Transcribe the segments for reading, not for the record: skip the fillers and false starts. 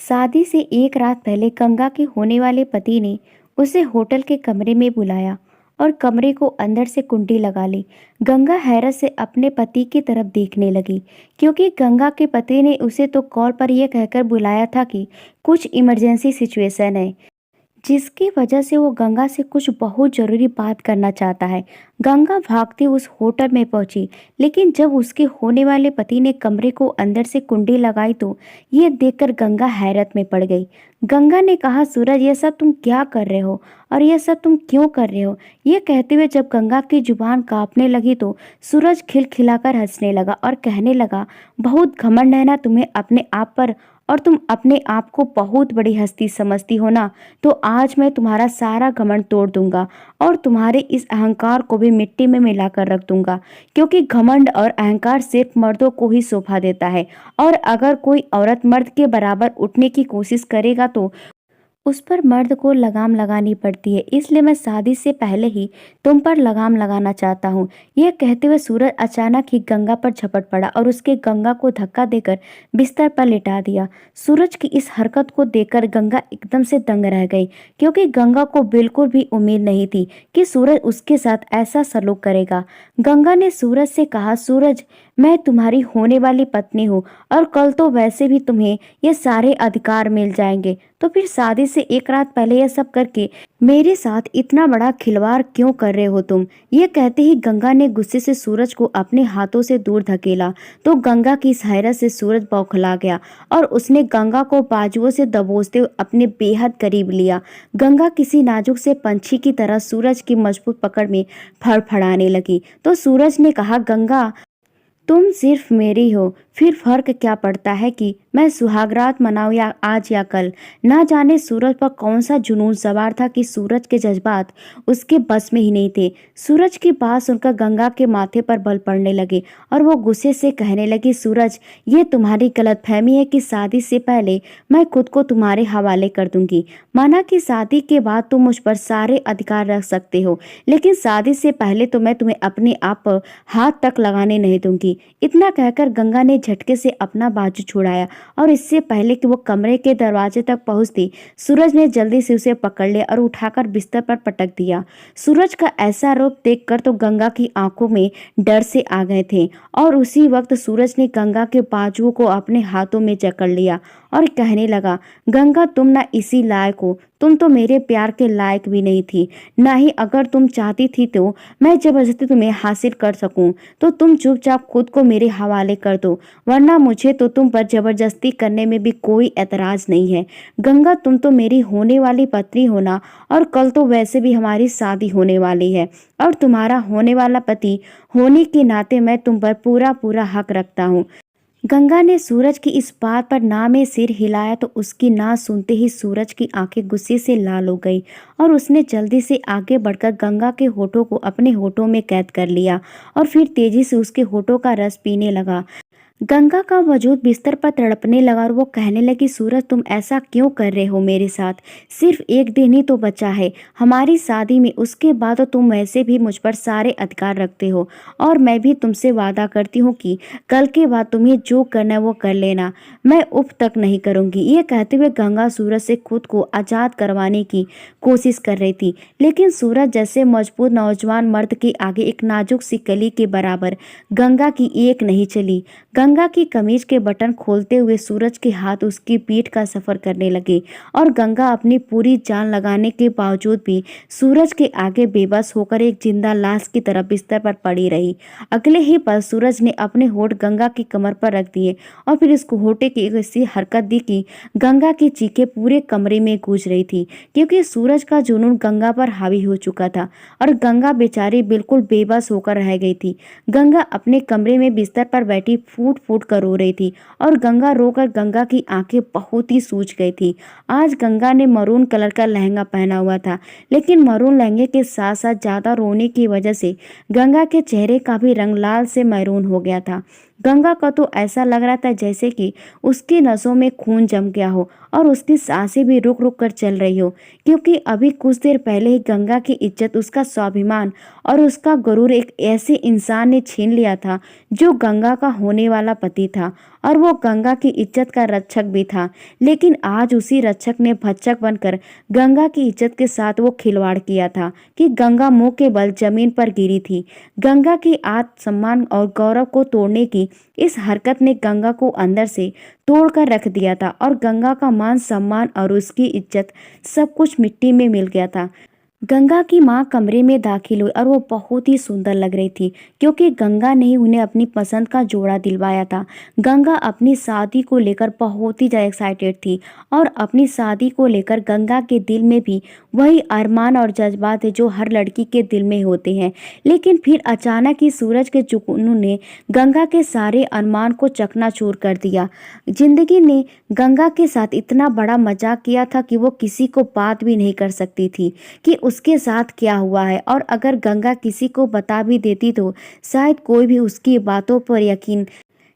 शादी से एक रात पहले गंगा के होने वाले पति ने उसे होटल के कमरे में बुलाया और कमरे को अंदर से कुंडी लगा ली। गंगा हैरत से अपने पति की तरफ देखने लगी, क्योंकि गंगा के पति ने उसे तो कॉल पर यह कहकर बुलाया था कि कुछ इमरजेंसी सिचुएशन है, जिसकी वजह से वो गंगा से कुछ बहुत ज़रूरी बात करना चाहता है। गंगा भागती उस होटल में पहुंची, लेकिन जब उसके होने वाले पति ने कमरे को अंदर से कुंडी लगाई तो ये देखकर गंगा हैरत में पड़ गई। गंगा ने कहा, सूरज, ये सब तुम क्या कर रहे हो और ये सब तुम क्यों कर रहे हो? ये कहते हुए जब गंगा की जुबान कांपने लगी तो सूरज खिलखिलाकर हंसने लगा और कहने लगा, बहुत घमंड है ना तुम्हें अपने आप पर, और तुम अपने आप को बहुत बड़ी हस्ती समझती हो ना। तो आज मैं तुम्हारा सारा घमंड तोड़ दूंगा और तुम्हारे इस अहंकार को भी मिट्टी में मिलाकर रख दूंगा, क्योंकि घमंड और अहंकार सिर्फ मर्दों को ही शोभा देता है, और अगर कोई औरत मर्द के बराबर उठने की कोशिश करेगा तो उस पर मर्द को लगाम लगानी पड़ती है। इसलिए मैं शादी से पहले ही तुम पर लगाम लगाना चाहता हूँ। यह कहते हुए सूरज अचानक ही गंगा पर झपट पड़ा और उसके गंगा को धक्का देकर बिस्तर पर लिटा दिया। सूरज की इस हरकत को देखकर गंगा एकदम से दंग रह गई, क्योंकि गंगा को बिल्कुल भी उम्मीद नहीं थी कि सूरज उसके साथ ऐसा सलूक करेगा। गंगा ने सूरज से कहा, सूरज, मैं तुम्हारी होने वाली पत्नी हूँ और कल तो वैसे भी तुम्हें ये सारे अधिकार मिल जाएंगे, तो फिर शादी से एक रात पहले यह सब करके मेरे साथ इतना बड़ा खिलवाड़ क्यों कर रहे हो तुम? ये कहते ही गंगा ने गुस्से से सूरज को अपने हाथों से दूर धकेला तो गंगा की इस हैरत से सूरज बौखला गया और उसने गंगा को बाजुओं से दबोचते हुए अपने बेहद करीब लिया। गंगा किसी नाजुक से पंछी की तरह सूरज की मजबूत पकड़ में फड़फड़ाने लगी तो सूरज ने कहा, गंगा, तुम सिर्फ मेरी हो, फिर फर्क क्या पड़ता है कि मैं सुहागरात मनाऊं या आज या कल। ना जाने सूरज पर कौन सा जुनून सवार था कि सूरज के जज्बात उसके बस में ही नहीं थे। सूरज की बात सुनकर गंगा के माथे पर बल पड़ने लगे और वो गुस्से से कहने लगी, सूरज, ये तुम्हारी गलतफहमी है कि शादी से पहले मैं खुद को तुम्हारे हवाले कर दूंगी। माना कि शादी के बाद तुम मुझ पर सारे अधिकार रख सकते हो, लेकिन शादी से पहले तो मैं तुम्हें अपने आप पर हाथ तक लगाने नहीं दूंगी। इतना कहकर गंगा ने झटके से अपना बाजू छुड़ाया और इससे पहले कि वो कमरे के दरवाजे तक पहुंचती, सूरज ने जल्दी से उसे पकड़ लिया और उठाकर बिस्तर पर पटक दिया। सूरज का ऐसा रूप देखकर तो गंगा की आंखों में डर से आ गए थे और उसी वक्त सूरज ने गंगा के बाजुओं को अपने हाथों में जकड़ लिया और कहने लगा, गंगा, तुम ना इसी लायक हो, तुम तो मेरे प्यार के लायक भी नहीं थी, ना ही अगर तुम चाहती थी तो मैं जबरदस्ती तुम्हें हासिल कर सकूं, तो तुम चुपचाप खुद को मेरे हवाले कर दो, वरना मुझे तो तुम पर जबरदस्ती करने में भी कोई एतराज नहीं है। गंगा, तुम तो मेरी होने वाली पत्नी हो ना, और कल तो वैसे भी हमारी शादी होने वाली है और तुम्हारा होने वाला पति होने के नाते मैं तुम पर पूरा पूरा हक रखता हूँ। गंगा ने सूरज की इस बात पर ना में सिर हिलाया तो उसकी ना सुनते ही सूरज की आंखें गुस्से से लाल हो गई और उसने जल्दी से आगे बढ़कर गंगा के होठों को अपने होठों में कैद कर लिया और फिर तेजी से उसके होठों का रस पीने लगा। गंगा का वजूद बिस्तर पर तड़पने लगा और वो कहने लगी, सूरज, तुम ऐसा क्यों कर रहे हो मेरे साथ? सिर्फ एक दिन ही तो बचा है हमारी शादी में, उसके बाद तो तुम वैसे भी मुझ पर सारे अधिकार रखते हो और मैं भी तुमसे वादा करती हूँ कि कल के बाद तुम्हें जो करना है वो कर लेना, मैं उफ तक नहीं करूँगी। ये कहते हुए गंगा सूरज से खुद को आज़ाद करवाने की कोशिश कर रही थी, लेकिन सूरज जैसे मजबूत नौजवान मर्द के आगे एक नाजुक सी कली के बराबर गंगा की एक नहीं चली। गंगा की कमीज के बटन खोलते हुए सूरज के हाथ उसकी पीठ का सफर करने लगे और गंगा अपनी पूरी जान लगाने के बावजूद भी सूरज के आगे बेबस होकर एक जिंदा लाश की तरह बिस्तर पर पड़ी रही। अगले ही पल सूरज ने अपने होठ गंगा की कमर पर रख दिए और फिर उसको होठे की एक ऐसी हरकत दी कि गंगा की चीखें पूरे कमरे में गूंज रही थी, क्योंकि सूरज का जुनून गंगा पर हावी हो चुका था और गंगा बेचारी बिल्कुल बेबस होकर रह गई थी। गंगा अपने कमरे में बिस्तर पर बैठी फूट फूट कर रो रही थी और गंगा रोकर गंगा की आंखें बहुत ही सूज गई थी। आज गंगा ने मरून कलर का लहंगा पहना हुआ था, लेकिन मरून लहंगे के साथ साथ ज्यादा रोने की वजह से गंगा के चेहरे का भी रंग लाल से मैरून हो गया था। गंगा का तो ऐसा लग रहा था जैसे कि उसकी नसों में खून जम गया हो और उसकी सांसें भी रुक रुक कर चल रही हो, क्योंकि अभी कुछ देर पहले ही गंगा की इज्जत, उसका स्वाभिमान और उसका गुरूर एक ऐसे इंसान ने छीन लिया था जो गंगा का होने वाला पति था। और वो गंगा की इज्जत का रक्षक भी था। लेकिन आज उसी रक्षक ने भक्षक बनकर गंगा की इज्जत के साथ वो खिलवाड़ किया था कि गंगा मुंह के बल जमीन पर गिरी थी। गंगा की आत्मसम्मान और गौरव को तोड़ने की इस हरकत ने गंगा को अंदर से तोड़कर रख दिया था और गंगा का मान सम्मान और उसकी इज्जत सब कुछ मिट्टी में मिल गया था। गंगा की माँ कमरे में दाखिल हुई और वो बहुत ही सुंदर लग रही थी क्योंकि गंगा ने उन्हें अपनी पसंद का जोड़ा दिलवाया था। गंगा अपनी शादी को लेकर बहुत ही ज़्यादा एक्साइटेड थी और अपनी शादी को लेकर गंगा के दिल में भी वही अरमान और जज्बात है जो हर लड़की के दिल में होते हैं। लेकिन फिर अचानक ही सूरज के जुनून ने गंगा के सारे अरमान को चकनाचूर कर दिया। जिंदगी ने गंगा के साथ इतना बड़ा मजाक किया था कि वो किसी को बात भी नहीं कर सकती थी कि उसके साथ क्या हुआ है, और अगर गंगा किसी को बता भी देती तो शायद कोई भी उसकी बातों पर यकीन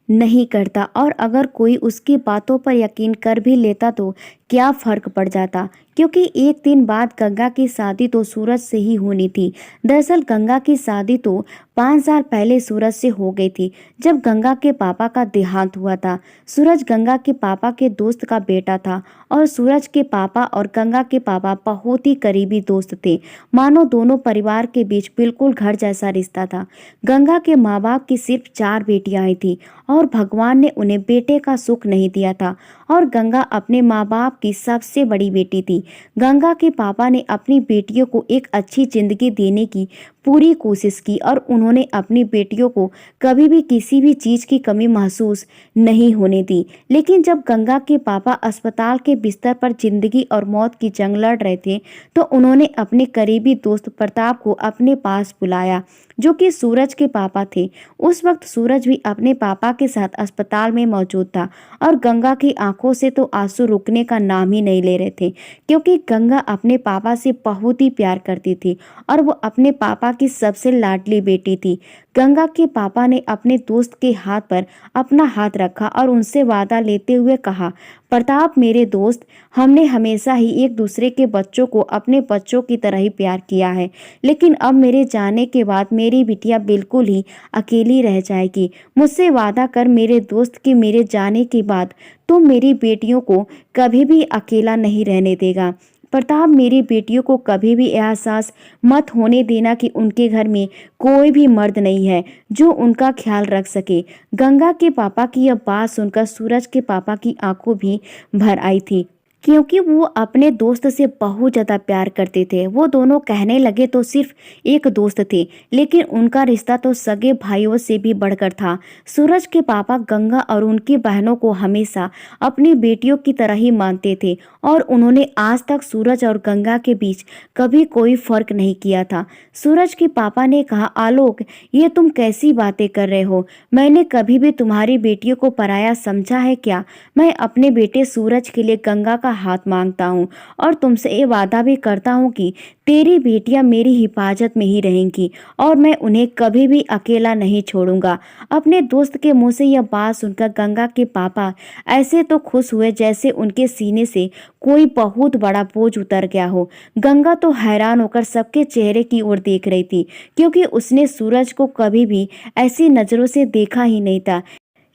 नहीं करता, और अगर कोई उसकी बातों पर यकीन कर भी लेता तो क्या फर्क पड़ जाता, क्योंकि एक दिन बाद गंगा की शादी तो सूरज से ही होनी थी। दरअसल गंगा की शादी तो 5 साल पहले सूरज से हो गई थी, जब गंगा के पापा का देहांत हुआ था। सूरज गंगा के पापा के दोस्त का बेटा था और सूरज के पापा और गंगा के पापा बहुत ही करीबी दोस्त थे, मानो दोनों परिवार के बीच बिल्कुल घर जैसा रिश्ता था। गंगा के माँ बाप की सिर्फ 4 बेटियां ही थी और भगवान ने उन्हें बेटे का सुख नहीं दिया था, और गंगा अपने माँ बाप की सबसे बड़ी बेटी थी। गंगा के पापा ने अपनी बेटियों को एक अच्छी जिंदगी देने की पूरी कोशिश की और उन्होंने अपनी बेटियों को कभी भी किसी भी चीज की कमी महसूस नहीं होने दी। लेकिन जब गंगा के पापा अस्पताल के बिस्तर पर जिंदगी और मौत की जंग लड़ रहे थे तो उन्होंने अपने करीबी दोस्त प्रताप को अपने पास बुलाया, जो कि सूरज के पापा थे। उस वक्त सूरज भी अपने पापा के साथ अस्पताल में मौजूद था और गंगा की आंखों से तो आंसू रुकने का नाम ही नहीं ले रहे थे, क्योंकि गंगा अपने पापा से बहुत ही प्यार करती थी और वो अपने पापा की सबसे लाडली बेटी थी। गंगा के पापा ने अपने दोस्त के हाथ पर अपना हाथ रखा और उनसे वादा लेते हुए कहा, प्रताप मेरे दोस्त, हमने हमेशा ही एक दूसरे के बच्चों को अपने बच्चों की तरह ही प्यार किया है, लेकिन अब मेरे जाने के बाद मेरी बिटिया बिल्कुल ही अकेली रह जाएगी। मुझसे वादा कर मेरे दोस्त कि मेरे जाने के बाद तुम मेरी बेटियों को कभी भी अकेला नहीं रहने देगा। प्रताप, मेरी बेटियों को कभी भी एहसास मत होने देना कि उनके घर में कोई भी मर्द नहीं है जो उनका ख्याल रख सके। गंगा के पापा की यह बात सुनकर सूरज के पापा की आंखों भी भर आई थी, क्योंकि वो अपने दोस्त से बहुत ज़्यादा प्यार करते थे। वो दोनों कहने लगे तो सिर्फ एक दोस्त थे, लेकिन उनका रिश्ता तो सगे भाइयों से भी बढ़कर था। सूरज के पापा गंगा और उनकी बहनों को हमेशा अपनी बेटियों की तरह ही मानते थे और उन्होंने आज तक सूरज और गंगा के बीच कभी कोई फर्क नहीं किया था। सूरज के पापा ने कहा, आलोक, ये तुम कैसी बातें कर रहे हो? मैंने कभी भी तुम्हारी बेटियों को पराया समझा है क्या? मैं अपने बेटे सूरज के लिए गंगा का हाथ मांगता हूँ और तुमसे ये वादा भी करता हूँ कि तेरी बेटियां मेरी हिफाजत में ही रहेंगी और मैं उन्हें कभी भी अकेला नहीं छोड़ूंगा। अपने दोस्त के मुंह से यह बात सुनकर गंगा के पापा ऐसे तो खुश हुए जैसे उनके सीने से कोई बहुत बड़ा बोझ उतर गया हो। गंगा तो हैरान होकर सबके चेहरे की ओर देख रही थी, क्योंकि उसने सूरज को कभी भी ऐसी नजरों से देखा ही नहीं था।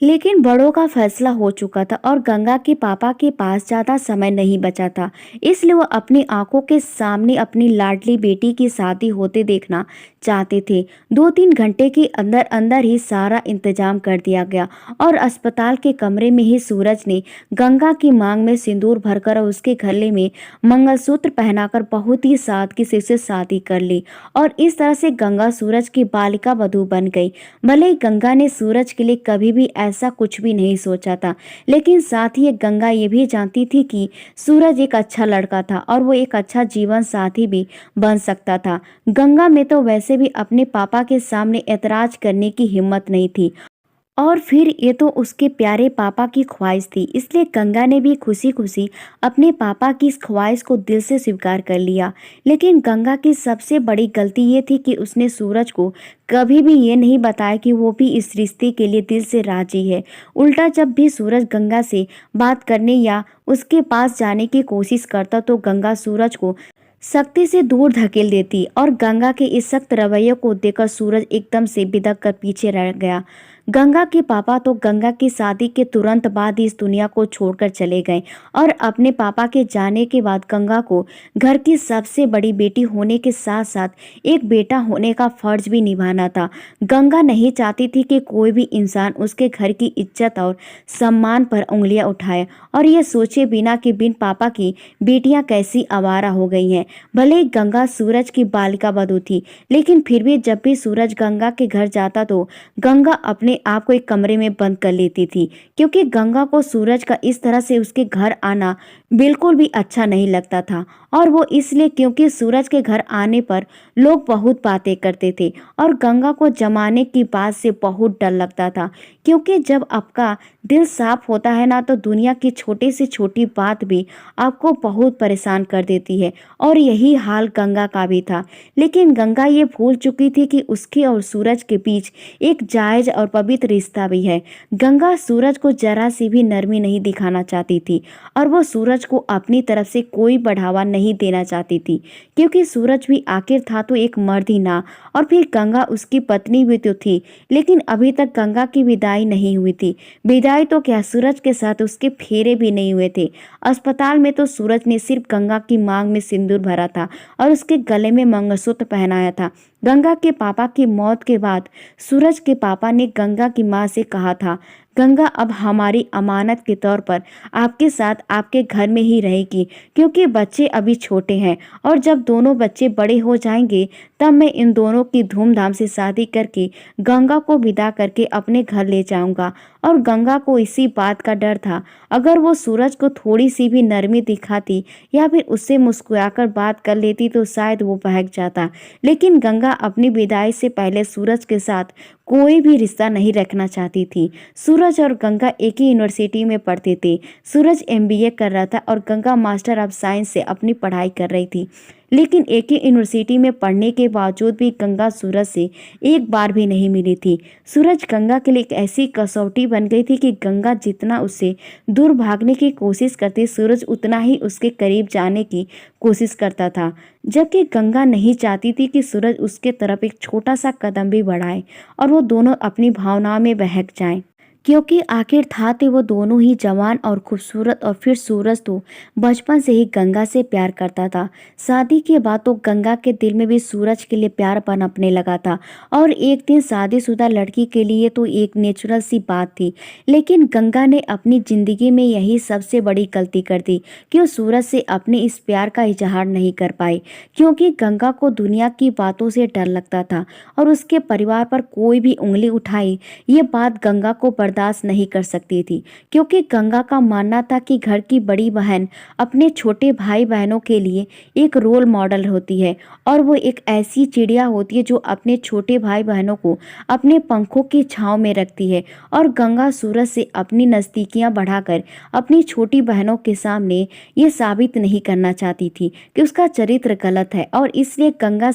लेकिन बड़ों का फैसला हो चुका था और गंगा के पापा के पास ज़्यादा समय नहीं बचा था, इसलिए वो अपनी आंखों के सामने अपनी लाडली बेटी की शादी होते देखना चाहते थे। 2-3 घंटे के अंदर अंदर ही सारा इंतजाम कर दिया गया और अस्पताल के कमरे में ही सूरज ने गंगा की मांग में सिंदूर भरकर और उसके गले में मंगलसूत्र पहनाकर बहुत ही सादगी से शादी कर ली, और इस तरह से गंगा सूरज की बालिका वधू बन गई। भले ही गंगा ने सूरज के लिए कभी भी ऐसा कुछ भी नहीं सोचा था, लेकिन साथ ही गंगा ये भी जानती थी कि सूरज एक अच्छा लड़का था और वो एक अच्छा जीवन साथी भी बन सकता था। गंगा में तो वैसे भी अपने पापा के सामने ऐतराज करने की हिम्मत नहीं थी, और फिर ये तो उसके प्यारे पापा की ख्वाहिश थी, इसलिए गंगा ने भी खुशी खुशी अपने पापा की इस ख्वाहिश को दिल से स्वीकार कर लिया। लेकिन गंगा की सबसे बड़ी गलती ये थी कि उसने सूरज को कभी भी ये नहीं बताया कि वो भी इस रिश्ते के लिए दिल से राजी है। उल्टा जब भी सूरज गंगा से बात करने या उसके पास जाने की कोशिश करता तो गंगा सूरज को सख्ती से दूर धकेल देती, और गंगा के इस सख्त रवैये को देखकर सूरज एकदम से बिदक कर पीछे रह गया। गंगा के पापा तो गंगा की शादी के तुरंत बाद ही इस दुनिया को छोड़कर चले गए और अपने पापा के जाने के बाद गंगा को घर की सबसे बड़ी बेटी होने के साथ साथ एक बेटा होने का फर्ज भी निभाना था। गंगा नहीं चाहती थी कि कोई भी इंसान उसके घर की इज्जत और सम्मान पर उंगलियां उठाए और ये सोचे बिना कि बिन पापा की बेटियां कैसी आवारा हो गई हैं। भले ही गंगा सूरज की बालिका बधू थी, लेकिन फिर भी जब भी सूरज गंगा के घर जाता तो गंगा अपने आप को एक कमरे में बंद कर लेती थी, क्योंकि गंगा को सूरज का इस तरह से उसके घर आना बिल्कुल भी अच्छा नहीं लगता था। और वो इसलिए क्योंकि सूरज के घर आने पर लोग बहुत बातें करते थे और गंगा को जमाने की बात से बहुत डर लगता था, क्योंकि जब आपका दिल साफ होता है ना तो दुनिया की छोटी से छोटी बात भी आपको बहुत परेशान कर देती है। और यही हाल गंगा का भी था। लेकिन गंगा ये भूल चुकी थी कि उसके और सूरज के बीच एक जायज और पवित्र रिश्ता भी है। गंगा सूरज को जरा सी भी नरमी नहीं दिखाना चाहती थी और वो सूरज को अपनी तरफ से कोई बढ़ावा नहीं देना चाहती थी, क्योंकि सूरज भी आखिर था तो एक मर्द ही ना। और फिर गंगा उसकी पत्नी भी तो थी, लेकिन अभी तक गंगा की विदाई नहीं हुई थी। विदाई तो क्या, सूरज के साथ उसके फेरे भी नहीं हुए थे। अस्पताल में तो सूरज ने सिर्फ गंगा की मांग में सिंदूर भरा था और उसके गले में मंगलसूत्र पहनाया था। गंगा के पापा की मौत के बाद सूरज के पापा ने गंगा की मां से कहा था, गंगा अब हमारी अमानत के तौर पर आपके साथ आपके घर में ही रहेगी, क्योंकि बच्चे अभी छोटे हैं और जब दोनों बच्चे बड़े हो जाएंगे तब मैं इन दोनों की धूमधाम से शादी करके गंगा को विदा करके अपने घर ले जाऊंगा। और गंगा को इसी बात का डर था, अगर वो सूरज को थोड़ी सी भी नरमी दिखाती या फिर उससे मुस्कुराकर बात कर लेती तो शायद वो बहक जाता। लेकिन गंगा अपनी विदाई से पहले सूरज के साथ कोई भी रिश्ता नहीं रखना चाहती थी। सूरज और गंगा एक ही यूनिवर्सिटी में पढ़ते थे। सूरज एमबीए कर रहा था और गंगा मास्टर ऑफ साइंस से अपनी पढ़ाई कर रही थी। लेकिन एक ही यूनिवर्सिटी में पढ़ने के बावजूद भी गंगा सूरज से एक बार भी नहीं मिली थी। सूरज गंगा के लिए एक ऐसी कसौटी बन गई थी कि गंगा जितना उससे दूर भागने की कोशिश करती, सूरज उतना ही उसके करीब जाने की कोशिश करता था। जबकि गंगा नहीं चाहती थी कि सूरज उसके तरफ एक छोटा सा कदम भी बढ़ाए और वो दोनों अपनी भावनाओं में बहक जाएं, क्योंकि आखिर था तो वो दोनों ही जवान और खूबसूरत। और फिर सूरज तो बचपन से ही गंगा से प्यार करता था। शादी के बाद तो गंगा के दिल में भी सूरज के लिए प्यार पनपने लगा था और एक दिन शादीशुदा लड़की के लिए तो एक नेचुरल सी बात थी। लेकिन गंगा ने अपनी जिंदगी में यही सबसे बड़ी गलती कर दी कि वो सूरज से अपने इस प्यार का इजहार नहीं कर पाई, क्योंकि गंगा को दुनिया की बातों से डर लगता था और उसके परिवार पर कोई भी उंगली उठाई ये बात गंगा को बर्दाश्त नहीं कर सकती थी। क्योंकि गंगा का मानना था कि घर की बड़ी बहन अपने छोटे भाई बहनों के लिए एक रोल मॉडल होती है और वो एक ऐसी चिड़िया होती है जो अपने छोटे भाई बहनों को अपने पंखों की छांव में रखती है। और गंगा सूरज से अपनी नज़दीकियां बढ़ाकर अपनी छोटी बहनों के सामने ये साबित नहीं करना चाहती थी कि उसका चरित्र गलत है, और इसलिए गंगा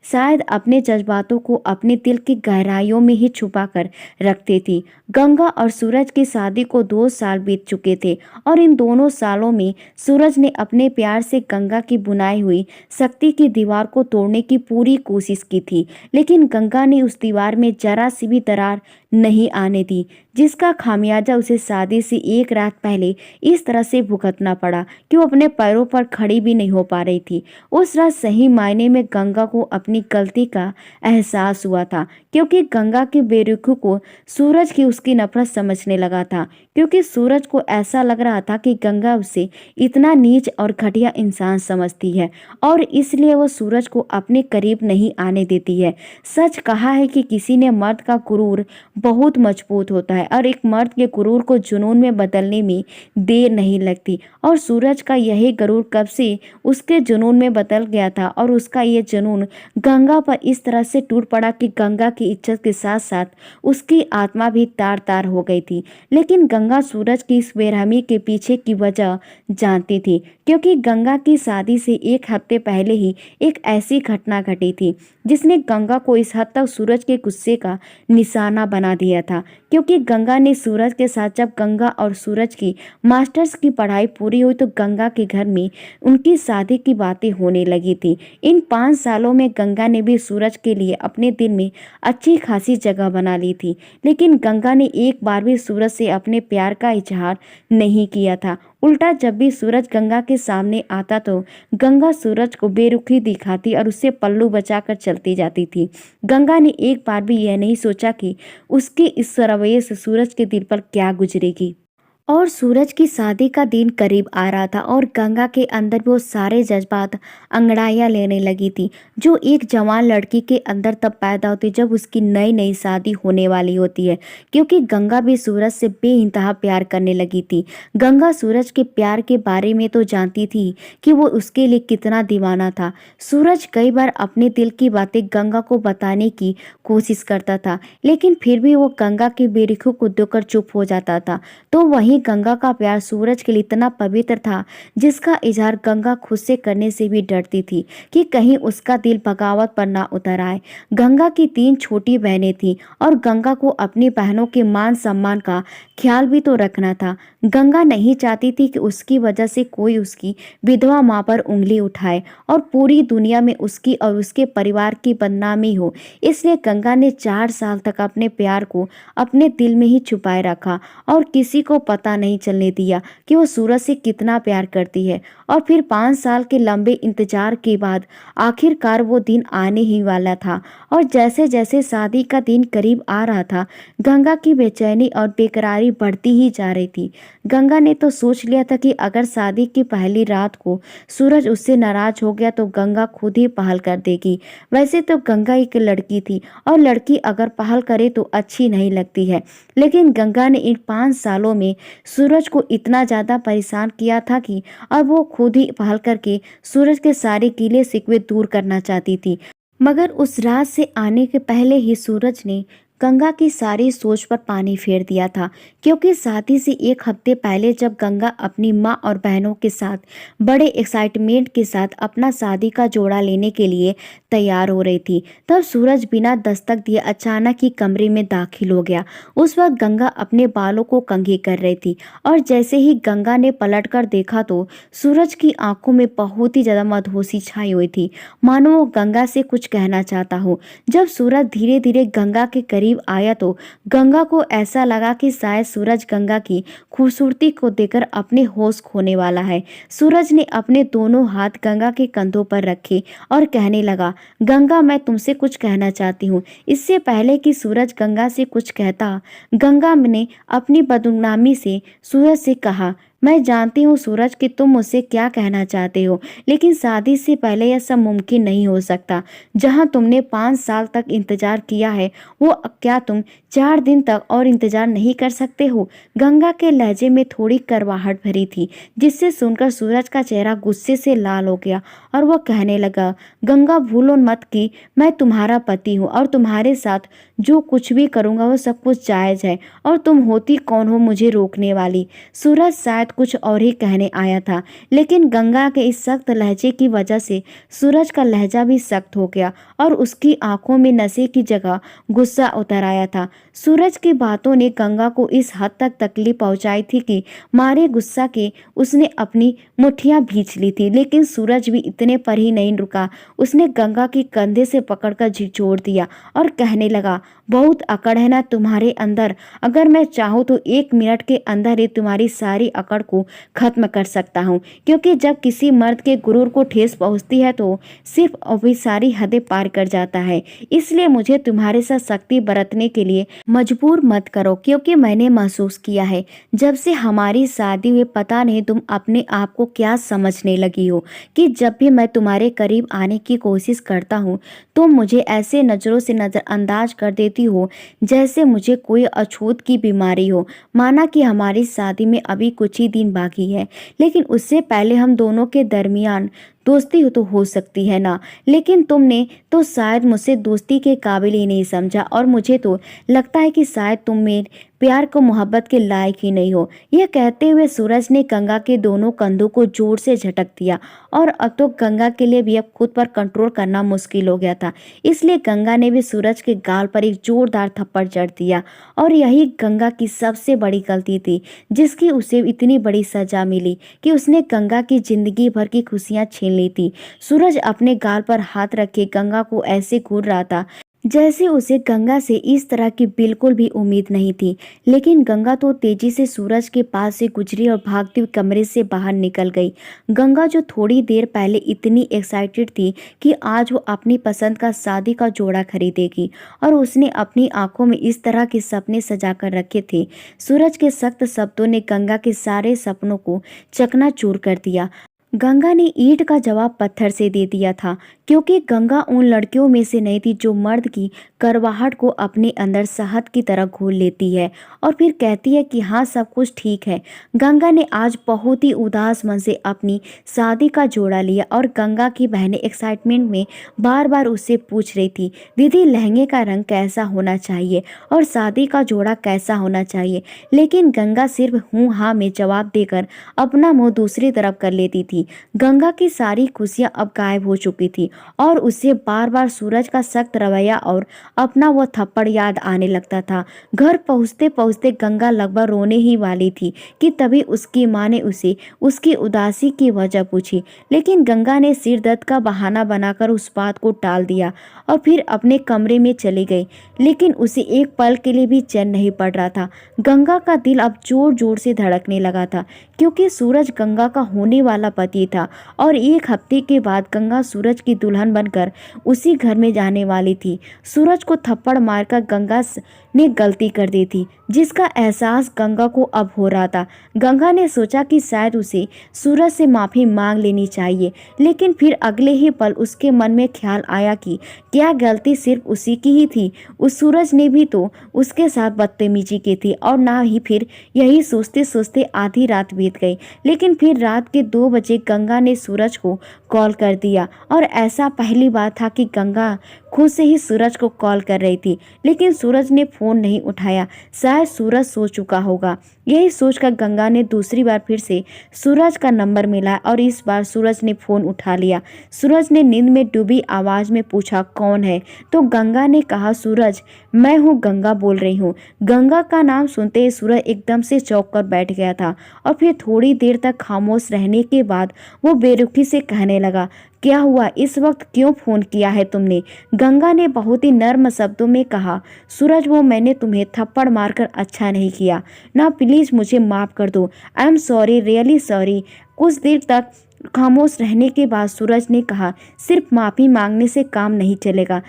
शायद अपने जज्बातों को अपने दिल की गहराइयों में ही छुपा कर रखती थी। गंगा और सूरज की शादी को 2 साल बीत चुके थे और इन दोनों सालों में सूरज ने अपने प्यार से गंगा की बुनाई हुई शक्ति की दीवार को तोड़ने की पूरी कोशिश की थी, लेकिन गंगा ने उस दीवार में जरा सी भी दरार नहीं आने दी, जिसका खामियाजा उसे शादी से एक रात पहले इस तरह से भुगतना पड़ा कि वो अपने पैरों पर खड़ी भी नहीं हो पा रही थी। उस रात सही मायने में गंगा को अपनी गलती का एहसास हुआ था, क्योंकि गंगा के बेरुखी को सूरज की उसकी नफरत समझने लगा था। क्योंकि सूरज को ऐसा लग रहा था कि गंगा उसे इतना नीच और घटिया इंसान समझती है और इसलिए वो सूरज को अपने करीब नहीं आने देती है। सच कहा है कि किसी ने मर्द का गुरूर बहुत मजबूत होता है और एक मर्द के गुरूर को जुनून में बदलने में देर नहीं लगती, और सूरज का यही गुरूर कब से उसके जुनून में बदल गया था और उसका ये जुनून गंगा पर इस तरह से टूट पड़ा कि गंगा की इज्जत के साथ साथ उसकी आत्मा भी तार तार हो गई थी। लेकिन गंगा सूरज की इस बेरहमी के पीछे की वजह जानती थी, क्योंकि गंगा की शादी से एक हफ्ते पहले ही एक ऐसी घटना घटी थी जिसने गंगा को इस हद तक सूरज के गुस्से का निशाना बना दिया था। क्योंकि गंगा ने सूरज के साथ जब गंगा और सूरज की मास्टर्स की पढ़ाई पूरी हुई तो गंगा के घर में उनकी शादी की बातें होने लगी थी। इन 5 सालों में गंगा ने भी सूरज के लिए अपने दिल में अच्छी खासी जगह बना ली थी, लेकिन गंगा ने एक बार भी सूरज से अपने प्यार का इजहार नहीं किया था। उल्टा जब भी सूरज गंगा के सामने आता तो गंगा सूरज को बेरुखी दिखाती और उससे पल्लू बचाकर चलती जाती थी। गंगा ने एक बार भी यह नहीं सोचा कि उसके इस रवैये से सूरज के दिल पर क्या गुजरेगी। और सूरज की शादी का दिन करीब आ रहा था और गंगा के अंदर वो सारे जज्बात अंगड़ाइयाँ लेने लगी थी जो एक जवान लड़की के अंदर तब पैदा होती जब उसकी नई नई शादी होने वाली होती है, क्योंकि गंगा भी सूरज से बेइंतहा प्यार करने लगी थी। गंगा सूरज के प्यार के बारे में तो जानती थी कि वो उसके लिए कितना दीवाना था। सूरज कई बार अपने दिल की बातें गंगा को बताने की कोशिश करता था, लेकिन फिर भी वो गंगा के बेरुखी को देखकर चुप हो जाता था। तो वहीं गंगा का प्यार सूरज के लिए इतना पवित्र था जिसका इजहार गंगा खुद से करने से भी डरती थी कि कहीं उसका दिल बगावत पर ना उतर आए। गंगा की 3 छोटी बहनें थीं और गंगा को अपनी बहनों के मान सम्मान का ख्याल भी तो रखना था। गंगा नहीं चाहती थी कि उसकी वजह से कोई उसकी विधवा माँ पर उंगली उठाए और पूरी दुनिया में उसकी और उसके परिवार की बदनामी हो। इसलिए गंगा ने 4 साल तक अपने प्यार को अपने दिल में ही छुपाए रखा और किसी को पता नहीं चलने दिया कि वो सूरज से कितना प्यार करती है। और फिर 5 साल के लंबे इंतजार के बाद आखिरकार वो दिन आने ही वाला था। और जैसे जैसे शादी का दिन करीब आ रहा था, गंगा की बेचैनी और बेकरारी बढ़ती ही जा रही थी। गंगा ने तो सोच लिया था कि अगर शादी की पहली रात को सूरज उससे नाराज हो गया तो गंगा खुद ही पहल कर देगी। वैसे तो गंगा एक लड़की थी और लड़की अगर पहल करे तो अच्छी नहीं लगती है, लेकिन गंगा ने इन 5 सालों में सूरज को इतना ज़्यादा परेशान किया था कि अब वो खुद ही पहल करके सूरज के सारे गिले शिकवे दूर करना चाहती थी। मगर उस रात से आने के पहले ही सूरज ने गंगा की सारी सोच पर पानी फेर दिया था, क्योंकि शादी से 1 हफ्ते पहले जब गंगा अपनी माँ और बहनों के साथ बड़े एक्साइटमेंट के साथ अपना शादी का जोड़ा लेने के लिए तैयार हो रही थी, तब सूरज बिना दस्तक दिए अचानक ही कमरे में दाखिल हो गया। उस वक्त गंगा अपने बालों को कंघी कर रही थी और जैसे ही गंगा ने पलटकर देखा तो सूरज की आंखों में बहुत ही ज्यादा मदहोशी छाई हुई थी, मानो वो गंगा से कुछ कहना चाहता हो। जब सूरज धीरे धीरे गंगा के करीब आया तो गंगा को ऐसा लगा कि शायद सूरज गंगा की खूबसूरती को देखकर अपने होश खोने वाला है। सूरज ने अपने दोनों हाथ गंगा के कंधों पर रखे और कहने लगा, गंगा, मैं तुमसे कुछ कहना चाहती हूँ। इससे पहले कि सूरज गंगा से कुछ कहता, गंगा ने अपनी बदनामी से सूरज से कहा, मैं जानती हूँ सूरज कि तुम मुझसे क्या कहना चाहते हो, लेकिन शादी से पहले यह सब मुमकिन नहीं हो सकता। जहाँ तुमने 5 साल तक इंतजार किया है, वो क्या तुम 4 दिन तक और इंतजार नहीं कर सकते हो? गंगा के लहजे में थोड़ी करवाहट भरी थी, जिससे सुनकर सूरज का चेहरा गुस्से से लाल हो गया और वह कहने लगा, गंगा, भूलो मत कि मैं तुम्हारा पति हूँ और तुम्हारे साथ जो कुछ भी करूँगा वो सब कुछ जायज़ है, और तुम होती कौन हो मुझे रोकने वाली? सूरज शायद कुछ और ही कहने आया था, लेकिन गंगा के इस सख्त लहजे की वजह से सूरज का लहजा भी सख्त हो गया और उसकी आंखों में नशे की जगह गुस्सा उतर आया था। सूरज की बातों ने गंगा को इस हद तक तकलीफ पहुंचाई थी कि मारे गुस्सा के उसने अपनी मुट्ठियां भींच ली थी, लेकिन सूरज भी इतने पर ही नहीं रुका। उसने गंगा के कंधे से पकड़कर झिझोड़ दिया और कहने लगा, बहुत अकड़ है ना तुम्हारे अंदर। अगर मैं चाहूँ तो 1 मिनट के अंदर ही तुम्हारी सारी अकड़ को खत्म कर सकता हूँ, क्योंकि जब किसी मर्द के गुरूर को ठेस पहुँचती है तो सिर्फ अभी सारी हदें पार कर जाता है। इसलिए मुझे तुम्हारे साथ सख्ती बरतने के लिए मजबूर मत करो, क्योंकि मैंने महसूस किया है जब से हमारी शादी हुई, पता नहीं तुम अपने आप को क्या समझने लगी हो कि जब भी मैं तुम्हारे करीब आने की कोशिश करता हूँ तुम मुझे ऐसे नज़रों से नज़रअंदाज कर देती हो जैसे मुझे कोई अछूत की बीमारी हो। माना कि हमारी शादी में अभी कुछ ही दिन बाकी है, लेकिन उससे पहले हम दोनों के दरमियान दोस्ती हो तो हो सकती है ना, लेकिन तुमने तो शायद मुझसे दोस्ती के काबिल ही नहीं समझा और मुझे तो लगता है कि शायद तुम मेरे प्यार को मोहब्बत के लायक ही नहीं हो। यह कहते हुए सूरज ने गंगा के दोनों कंधों को जोर से झटक दिया और अब तो गंगा के लिए भी अब खुद पर कंट्रोल करना मुश्किल हो गया था। इसलिए गंगा ने भी सूरज के गाल पर एक जोरदार थप्पड़ जड़ दिया और यही गंगा की सबसे बड़ी गलती थी, जिसकी उसे इतनी बड़ी सजा मिली कि उसने गंगा की जिंदगी भर की खुशियां छीन ली थी। सूरज अपने गाल पर हाथ रखे गंगा को ऐसे घूर रहा था जैसे उसे गंगा से इस तरह की बिल्कुल भी उम्मीद नहीं थी। लेकिन गंगा तो तेजी से सूरज के पास से गुजरी और भागती हुई कमरे से बाहर निकल गई। गंगा जो थोड़ी देर पहले इतनी एक्साइटेड थी कि आज वो अपनी पसंद का शादी का जोड़ा खरीदेगी और उसने अपनी आंखों में इस तरह के सपने सजा कर रखे थे। सूरज के सख्त शब्दों ने गंगा के सारे सपनों को चकनाचूर कर दिया। गंगा ने ईंट का जवाब पत्थर से दे दिया था, क्योंकि गंगा उन लड़कियों में से नहीं थी जो मर्द की करवाहट को अपने अंदर शहद की तरह घोल लेती है और फिर कहती है कि हाँ सब कुछ ठीक है। गंगा ने आज बहुत ही उदास मन से अपनी शादी का जोड़ा लिया और गंगा की बहनें एक्साइटमेंट में बार बार उससे पूछ रही थी, दीदी लहंगे का रंग कैसा होना चाहिए और शादी का जोड़ा कैसा होना चाहिए। लेकिन गंगा सिर्फ हूँ हाँ में जवाब देकर अपना मुंह दूसरी तरफ कर लेती थी। गंगा की सारी खुशियां अब गायब हो चुकी थी और उसे बार बार सूरज का सख्त रवैया और अपना वो थप्पड़ याद आने लगता था। घर पहुंचते पहुंचते गंगा लगभग रोने ही वाली थी कि तभी उसकी माँ ने उसे उसकी उदासी की वजह पूछी। लेकिन गंगा ने सिर दर्द का बहाना बनाकर उस बात को टाल दिया और फिर अपने कमरे में चली गई। लेकिन उसे एक पल के लिए भी चैन नहीं पड़ रहा था। गंगा का दिल अब जोर जोर से धड़कने लगा था, क्योंकि सूरज गंगा का होने वाला पति था और एक हफ्ते के बाद गंगा सूरज की दुल्हन बनकर उसी घर में जाने वाली थी। सूरज को थप्पड़ मारकर गंगा ने गलती कर दी थी, जिसका एहसास गंगा को अब हो रहा था। गंगा ने सोचा कि शायद उसे सूरज से माफी मांग लेनी चाहिए, लेकिन फिर अगले ही पल उसके मन में ख्याल आया कि क्या गलती सिर्फ उसी की ही थी। उस सूरज ने भी तो उसके साथ बदतमीजी की थी और ना ही। फिर यही सोचते सोचते आधी रात बीत गई। लेकिन फिर रात के 2 बजे गंगा ने सूरज को कॉल कर दिया और ऐसा पहली बार था कि गंगा खुद से ही सूरज को कॉल कर रही थी। लेकिन सूरज ने फोन नहीं उठाया, शायद सूरज सो चुका होगा। यही सोचकर गंगा ने दूसरी बार फिर से सूरज का नंबर मिलाया और इस बार सूरज ने फोन उठा लिया। सूरज ने नींद में डूबी आवाज में पूछा, कौन है? तो गंगा ने कहा, सूरज मैं हूँ, गंगा बोल रही हूँ। गंगा का नाम सुनते ही सूरज एकदम से चौंक कर बैठ गया था और फिर थोड़ी देर तक खामोश रहने के बाद वो बेरुखी से कहने लगा, क्या हुआ, इस वक्त क्यों फोन किया है तुमने? गंगा ने बहुत ही नर्म शब्दों में कहा, सूरज वो मैंने तुम्हें थप्पड़ मारकर अच्छा नहीं किया ना, प्लीज मुझे माफ कर दो। I am sorry, really sorry. कुछ देर तक खामोश रहने के बाद सूरज ने कहा, सिर्फ माफी मांगने से काम नहीं चलेगा।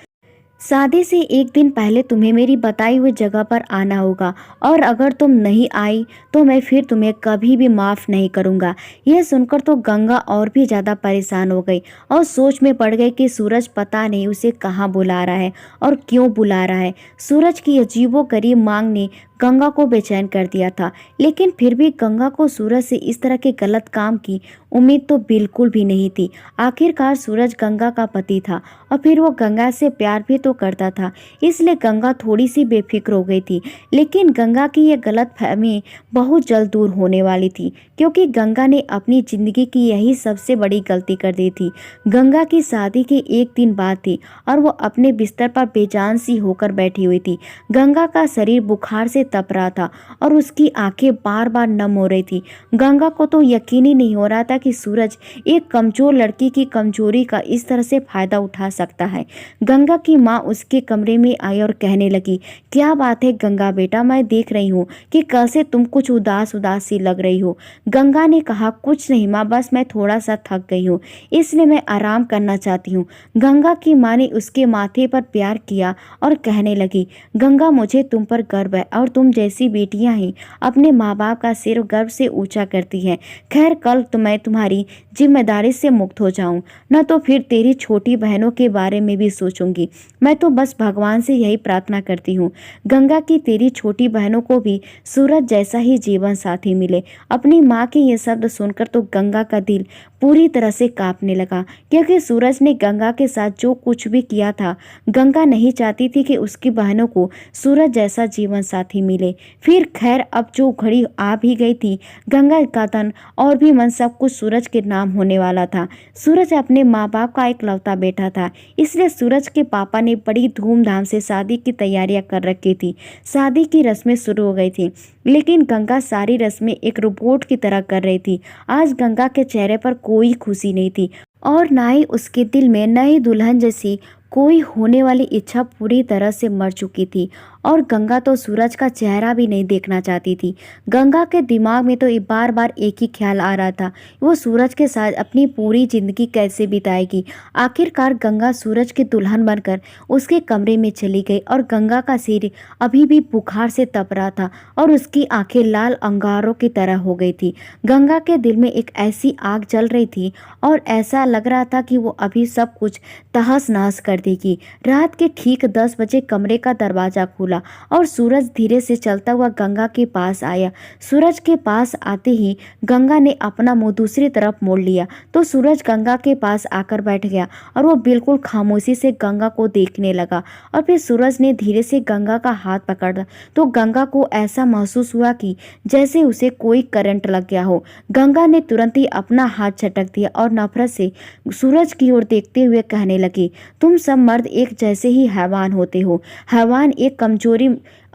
शादी से एक दिन पहले तुम्हें मेरी बताई हुई जगह पर आना होगा और अगर तुम नहीं आई तो मैं फिर तुम्हें कभी भी माफ़ नहीं करूँगा। यह सुनकर तो गंगा और भी ज़्यादा परेशान हो गई और सोच में पड़ गई कि सूरज पता नहीं उसे कहाँ बुला रहा है और क्यों बुला रहा है। सूरज की अजीबोगरीब मांग ने गंगा को बेचैन कर दिया था, लेकिन फिर भी गंगा को सूरज से इस तरह के गलत काम की उम्मीद तो बिल्कुल भी नहीं थी। आखिरकार सूरज गंगा का पति था और फिर वो गंगा से प्यार भी तो करता था, इसलिए गंगा थोड़ी सी बेफिक्र हो गई थी। लेकिन गंगा की यह गलतफहमी बहुत जल्द दूर होने वाली थी, क्योंकि गंगा ने अपनी जिंदगी की यही सबसे बड़ी गलती कर दी थी। गंगा की शादी के एक दिन बाद थी और वो अपने बिस्तर पर बेजान सी होकर बैठी हुई थी। गंगा का शरीर बुखार से तप रहा था और उसकी आंखें बार बार नम हो रही थी। गंगा को तो यकीन ही नहीं हो रहा था कि सूरज एक कमजोर लड़की की कमजोरी का इस तरह से फायदा उठा सकता है। गंगा की माँ उसके कमरे में आई और कहने लगी, क्या बात है गंगा बेटा, मैं देख रही हूँ कि कैसे तुम कुछ उदास उदास सी लग रही हो। गंगा ने कहा, कुछ नहीं माँ, बस मैं थोड़ा सा थक गई हूँ, इसलिए मैं आराम करना चाहती हूँ। गंगा की माँ ने उसके माथे पर प्यार किया और कहने लगी, गंगा मुझे तुम पर गर्व है और तुम जैसी बेटियां ही अपने माँ बाप का सिर गर्व से ऊंचा करती हैं। खैर कल तो मैं तुम्हारी जिम्मेदारी से मुक्त हो जाऊं, न तो फिर तेरी छोटी बहनों के बारे में भी सोचूंगी। मैं तो बस भगवान से यही प्रार्थना करती हूँ गंगा की तेरी छोटी बहनों को भी सूरज जैसा ही जीवन साथी मिले। अपनी माँ के ये शब्द सुनकर तो गंगा का दिल पूरी तरह से कांपने लगा, क्योंकि सूरज ने गंगा के साथ जो कुछ भी किया था, गंगा नहीं चाहती थी कि उसकी बहनों को सूरज जैसा जीवन साथी मिले। फिर खैर, अब जो घड़ी आ भी गई थी, गंगा का तन और भी मन सब कुछ सूरज के नाम होने वाला था। सूरज अपने माँ बाप का इकलौता बेटा था, इसलिए सूरज के पापा ने बड़ी धूमधाम से शादी की तैयारियां कर रखी थी। शादी की रस्में शुरू हो गई थी, लेकिन गंगा सारी रस्में एक रोबोट की तरह कर रही थी। आज गंगा के चेहरे पर कोई खुशी नहीं थी और ना ही उसके दिल में नई दुल्हन जैसी कोई होने वाली इच्छा पूरी तरह से मर चुकी थी। और गंगा तो सूरज का चेहरा भी नहीं देखना चाहती थी। गंगा के दिमाग में तो बार बार एक ही ख्याल आ रहा था, वो सूरज के साथ अपनी पूरी जिंदगी कैसे बिताएगी। आखिरकार गंगा सूरज की दुल्हन बनकर उसके कमरे में चली गई और गंगा का सिर अभी भी बुखार से तप रहा था और उसकी आंखें लाल अंगारों की तरह हो गई थी। गंगा के दिल में एक ऐसी आग जल रही थी और ऐसा लग रहा था कि वो अभी सब कुछ तहस नहस कर देगी। रात के ठीक 10 बजे कमरे का दरवाजा खुला और सूरज धीरे से चलता हुआ गंगा के पास आया। सूरज के पास आते ही गंगा ने अपना मुंह दूसरी तरफ मोड़ लिया तो सूरज गंगा के पास आकर बैठ गया और वो बिल्कुल खामोशी से गंगा को देखने लगा। और फिर सूरज ने धीरे से गंगा का हाथ पकड़ा तो गंगा को ऐसा महसूस हुआ कि जैसे उसे कोई करंट लग गया हो। गंगा ने तुरंत ही अपना हाथ झटक दिया और नफरत से सूरज की ओर देखते हुए कहने लगी, तुम सब मर्द एक जैसे ही हैवान होते हो। हैवान एक कमजोरी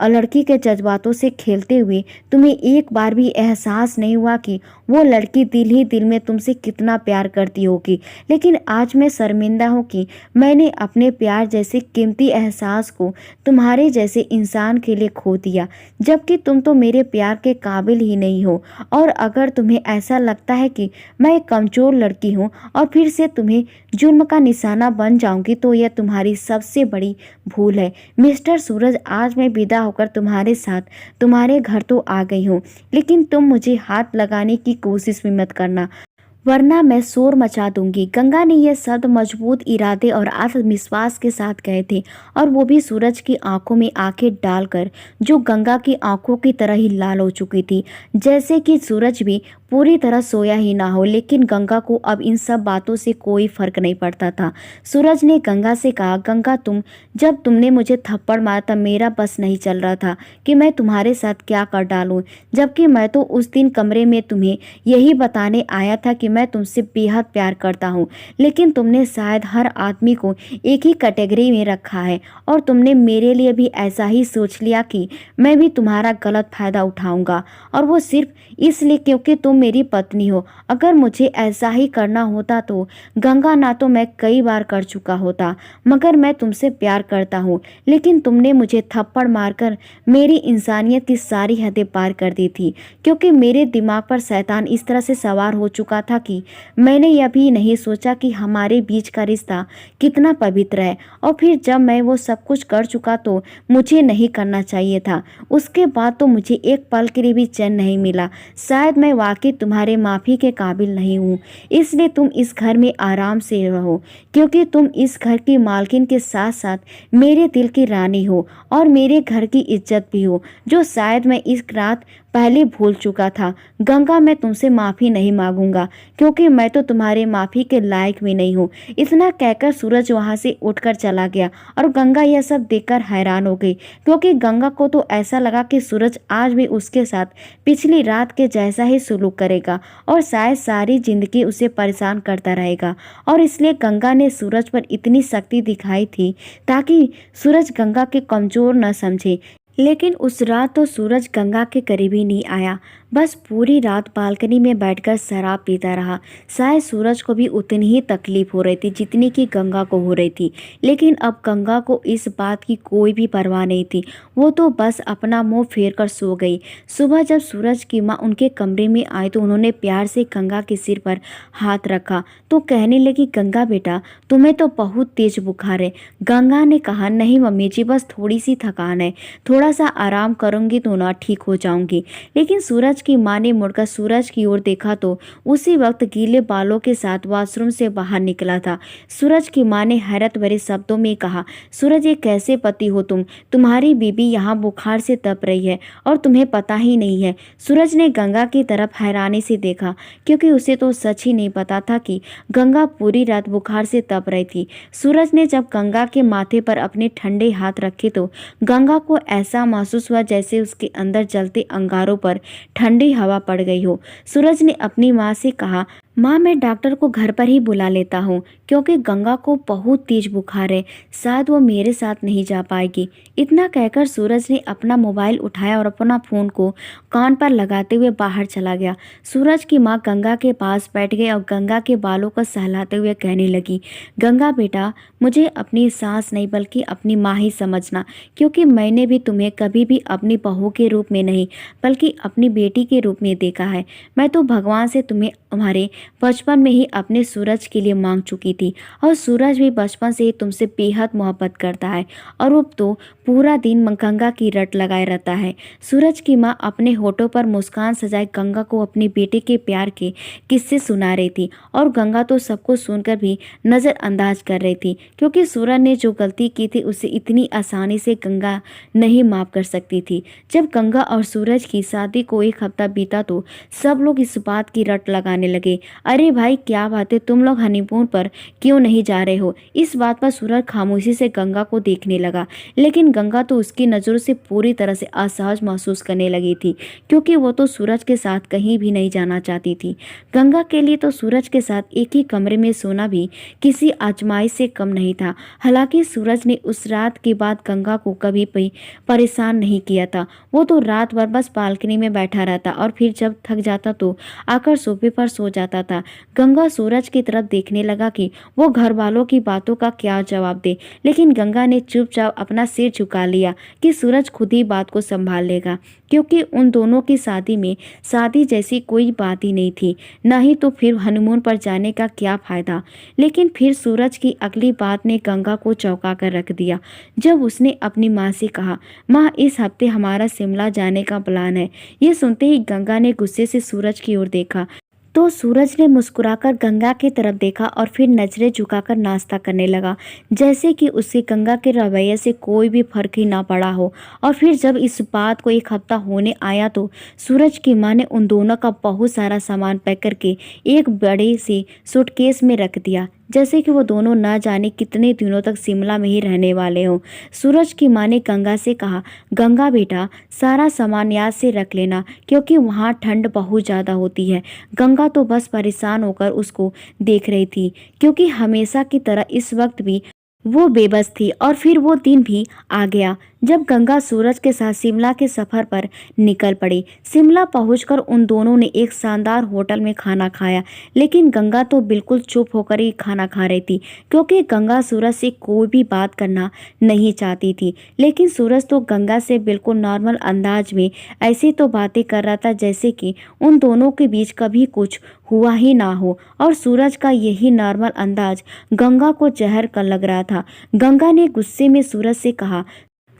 लड़की के जज्बातों से खेलते हुए तुम्हें एक बार भी एहसास नहीं हुआ कि वो लड़की दिल ही दिल में तुमसे कितना प्यार करती होगी। लेकिन आज मैं शर्मिंदा हूँ कि मैंने अपने प्यार जैसे कीमती एहसास को तुम्हारे जैसे इंसान के लिए खो दिया, जबकि तुम तो मेरे प्यार के काबिल ही नहीं हो। और अगर तुम्हें ऐसा लगता है कि मैं एक कमजोर लड़की हूँ और फिर से तुम्हें जुर्म का निशाना बन जाऊंगी, तो यह तुम्हारी सबसे बड़ी भूल है। मिस्टर सूरज, आज मैं विदा होकर तुम्हारे साथ तुम्हारे घर तो आ गई हूँ, लेकिन तुम मुझे हाथ लगाने की कोशिश भी मत करना, वरना मैं शोर मचा दूंगी। गंगा ने यह शब्द मजबूत इरादे और आत्मविश्वास के साथ कहे थे और वो भी सूरज की आंखों में आंखें डालकर, जो गंगा की आंखों की तरह ही लाल हो चुकी थी, जैसे कि सूरज भी पूरी तरह सोया ही ना हो। लेकिन गंगा को अब इन सब बातों से कोई फर्क नहीं पड़ता था। सूरज ने गंगा से कहा, गंगा जब तुमने मुझे थप्पड़ मारा तब मेरा बस नहीं चल रहा था कि मैं तुम्हारे साथ क्या कर डालूं, जबकि मैं तो उस दिन कमरे में तुम्हें यही बताने आया था कि मैं तुमसे बेहद प्यार करता हूँ। लेकिन तुमने शायद हर आदमी को एक ही कैटेगरी में रखा है और तुमने मेरे लिए भी ऐसा ही सोच लिया कि मैं भी तुम्हारा गलत फायदा उठाऊंगा, और वो सिर्फ इसलिए क्योंकि तुम मेरी पत्नी हो। अगर मुझे ऐसा ही करना होता तो गंगा, ना तो मैं कई बार कर चुका होता, मगर मैं तुमसे प्यार करता हूँ। लेकिन तुमने मुझे थप्पड़ मारकर मेरी इंसानियत की सारी हदें पार कर दी थी, क्योंकि मेरे दिमाग पर शैतान इस तरह से सवार हो चुका था कि मैंने यह भी नहीं सोचा कि हमारे बीच का रिश्ता कितना पवित्र है। और फिर जब मैं वो सब कुछ कर चुका तो मुझे नहीं करना चाहिए था। उसके बाद तो मुझे एक पल के लिए भी चैन नहीं मिला। शायद मैं वाकई तुम्हारे माफ़ी के काबिल नहीं हूँ, इसलिए तुम इस घर में आराम से रहो, क्योंकि तुम इस घर की मालकिन के साथ साथ मेरे दिल की रानी हो और मेरे घर की इज्जत भी हो, जो शायद मैं इस रात पहले भूल चुका था। गंगा, मैं तुमसे माफ़ी नहीं मांगूंगा, क्योंकि मैं तो तुम्हारे माफ़ी के लायक भी नहीं हूँ। इतना कहकर सूरज वहाँ से उठकर चला गया और गंगा यह सब देखकर हैरान हो गई, क्योंकि गंगा को तो ऐसा लगा कि सूरज आज भी उसके साथ पिछली रात के जैसा ही सलूक करेगा और शायद सारी जिंदगी उसे परेशान करता रहेगा। और इसलिए गंगा ने सूरज पर इतनी शक्ति दिखाई थी ताकि सूरज गंगा के कमज़ोर न समझे। लेकिन उस रात तो सूरज गंगा के करीब ही नहीं आया, बस पूरी रात बालकनी में बैठकर शराब पीता रहा। शायद सूरज को भी उतनी ही तकलीफ हो रही थी जितनी कि गंगा को हो रही थी, लेकिन अब गंगा को इस बात की कोई भी परवाह नहीं थी। वो तो बस अपना मुंह फेर कर सो गई। सुबह जब सूरज की माँ उनके कमरे में आई तो उन्होंने प्यार से गंगा के सिर पर हाथ रखा तो कहने लगी, गंगा बेटा, तुम्हें तो बहुत तेज बुखार है। गंगा ने कहा, नहीं मम्मी जी, बस थोड़ी सी थकान है, थोड़ा सा आराम करूंगी तो ना ठीक हो जाऊंगी। लेकिन सूरज की माँ ने मुड़कर सूरज की ओर देखा तो उसी वक्त गीले बालों के साथ वॉशरूम से बाहर निकला था। सूरज की माँ ने हैरत भरे शब्दों में कहा, सूरज, ये कैसे पति हो तुम? तुम्हारी बीबी यहाँ बुखार से तप रही है और तुम्हें पता ही नहीं है। सूरज ने गंगा की तरफ हैरानी से देखा, क्योंकि उसे तो सच ही नहीं पता था कि गंगा पूरी रात बुखार से तप रही थी। सूरज ने जब गंगा के माथे पर अपने ठंडे हाथ रखे तो गंगा को ऐसा महसूस हुआ जैसे उसके अंदर जलते अंगारों पर ठंडी हवा पड़ गई हो। सूरज ने अपनी माँ से कहा, माँ, मैं डॉक्टर को घर पर ही बुला लेता हूँ, क्योंकि गंगा को बहुत तेज बुखार है, शायद वो मेरे साथ नहीं जा पाएगी। इतना कहकर सूरज ने अपना मोबाइल उठाया और अपना फ़ोन को कान पर लगाते हुए बाहर चला गया। सूरज की माँ गंगा के पास बैठ गई और गंगा के बालों को सहलाते हुए कहने लगी, गंगा बेटा, मुझे अपनी सास नहीं बल्कि अपनी माँ ही समझना, क्योंकि मैंने भी तुम्हें कभी भी अपनी बहू के रूप में नहीं बल्कि अपनी बेटी के रूप में देखा है। मैं तो भगवान से तुम्हें तुम्हारे बचपन में ही अपने सूरज के लिए मांग चुकी थी, और सूरज भी बचपन से ही तुमसे बेहद मोहब्बत करता है, और वो तो पूरा दिन गंगा की रट लगाए रहता है। सूरज की माँ अपने होठों पर मुस्कान सजाए गंगा को अपने बेटे के प्यार के किस्से सुना रही थी, और गंगा तो सबको सुनकर भी नज़रअंदाज कर रही थी, क्योंकि सूरज ने जो गलती की थी उसे इतनी आसानी से गंगा नहीं माफ़ कर सकती थी। जब गंगा और सूरज की शादी को एक हफ्ता बीता तो सब लोग इस बात की रट लगाने लगे, अरे भाई, क्या बात है, तुम लोग हनीमून पर क्यों नहीं जा रहे हो? इस बात पर सूरज खामोशी से गंगा को देखने लगा, लेकिन गंगा तो उसकी नज़रों से पूरी तरह से असहज महसूस करने लगी थी, क्योंकि वो तो सूरज के साथ कहीं भी नहीं जाना चाहती थी। गंगा के लिए तो सूरज के साथ एक ही कमरे में सोना भी किसी आजमाइश से कम नहीं था। हालांकि सूरज ने उस रात के बाद गंगा को कभी भी परेशान नहीं किया था। वो तो रात भर बस बालकनी में बैठा रहता और फिर जब थक जाता तो आकर सोफे पर सो जाता था। गंगा सूरज की तरफ देखने लगा कि वो घर वालों की बातों का क्या जवाब दे, लेकिन गंगा ने चुपचाप अपना सिर झुका लिया कि सूरज खुद ही बात को संभाल लेगा, क्योंकि उन दोनों की शादी में शादी जैसी कोई बात ही नहीं थी, न ही तो फिर हनीमून पर जाने का क्या फायदा। लेकिन फिर सूरज की अगली बात ने गंगा को चौंका कर रख दिया, जब उसने अपनी माँ से कहा, माँ, इस हफ्ते हमारा शिमला जाने का प्लान है। ये सुनते ही गंगा ने गुस्से से सूरज की ओर देखा तो सूरज ने मुस्कुराकर गंगा की तरफ देखा और फिर नजरें झुकाकर नाश्ता करने लगा, जैसे कि उससे गंगा के रवैये से कोई भी फर्क ही ना पड़ा हो। और फिर जब इस बात को एक हफ्ता होने आया तो सूरज की माँ ने उन दोनों का बहुत सारा सामान पैक करके एक बड़े से सूटकेस में रख दिया, जैसे कि वो दोनों न जाने कितने दिनों तक शिमला में ही रहने वाले हों। सूरज की माँ ने गंगा से कहा, गंगा बेटा, सारा सामान याद से रख लेना, क्योंकि वहाँ ठंड बहुत ज़्यादा होती है। गंगा तो बस परेशान होकर उसको देख रही थी, क्योंकि हमेशा की तरह इस वक्त भी वो बेबस थी। और फिर वो दिन भी आ गया जब गंगा सूरज के साथ शिमला के सफ़र पर निकल पड़ी। शिमला पहुंचकर उन दोनों ने एक शानदार होटल में खाना खाया, लेकिन गंगा तो बिल्कुल चुप होकर ही खाना खा रही थी, क्योंकि गंगा सूरज से कोई भी बात करना नहीं चाहती थी। लेकिन सूरज तो गंगा से बिल्कुल नॉर्मल अंदाज में ऐसी तो बातें कर रहा था जैसे कि उन दोनों के बीच कभी कुछ हुआ ही ना हो, और सूरज का यही नॉर्मल अंदाज गंगा को जहर का लग रहा था। गंगा ने गुस्से में सूरज से कहा,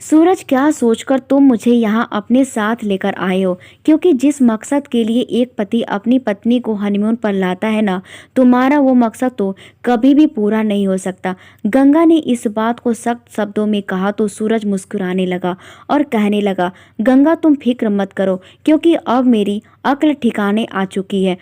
सूरज, क्या सोचकर तुम मुझे यहाँ अपने साथ लेकर आए हो? क्योंकि जिस मकसद के लिए एक पति अपनी पत्नी को हनीमून पर लाता है ना, तुम्हारा वो मकसद तो कभी भी पूरा नहीं हो सकता। गंगा ने इस बात को सख्त शब्दों में कहा तो सूरज मुस्कुराने लगा और कहने लगा, गंगा, तुम फिक्र मत करो, क्योंकि अब मेरी अक्ल ठिकाने आ चुकी है,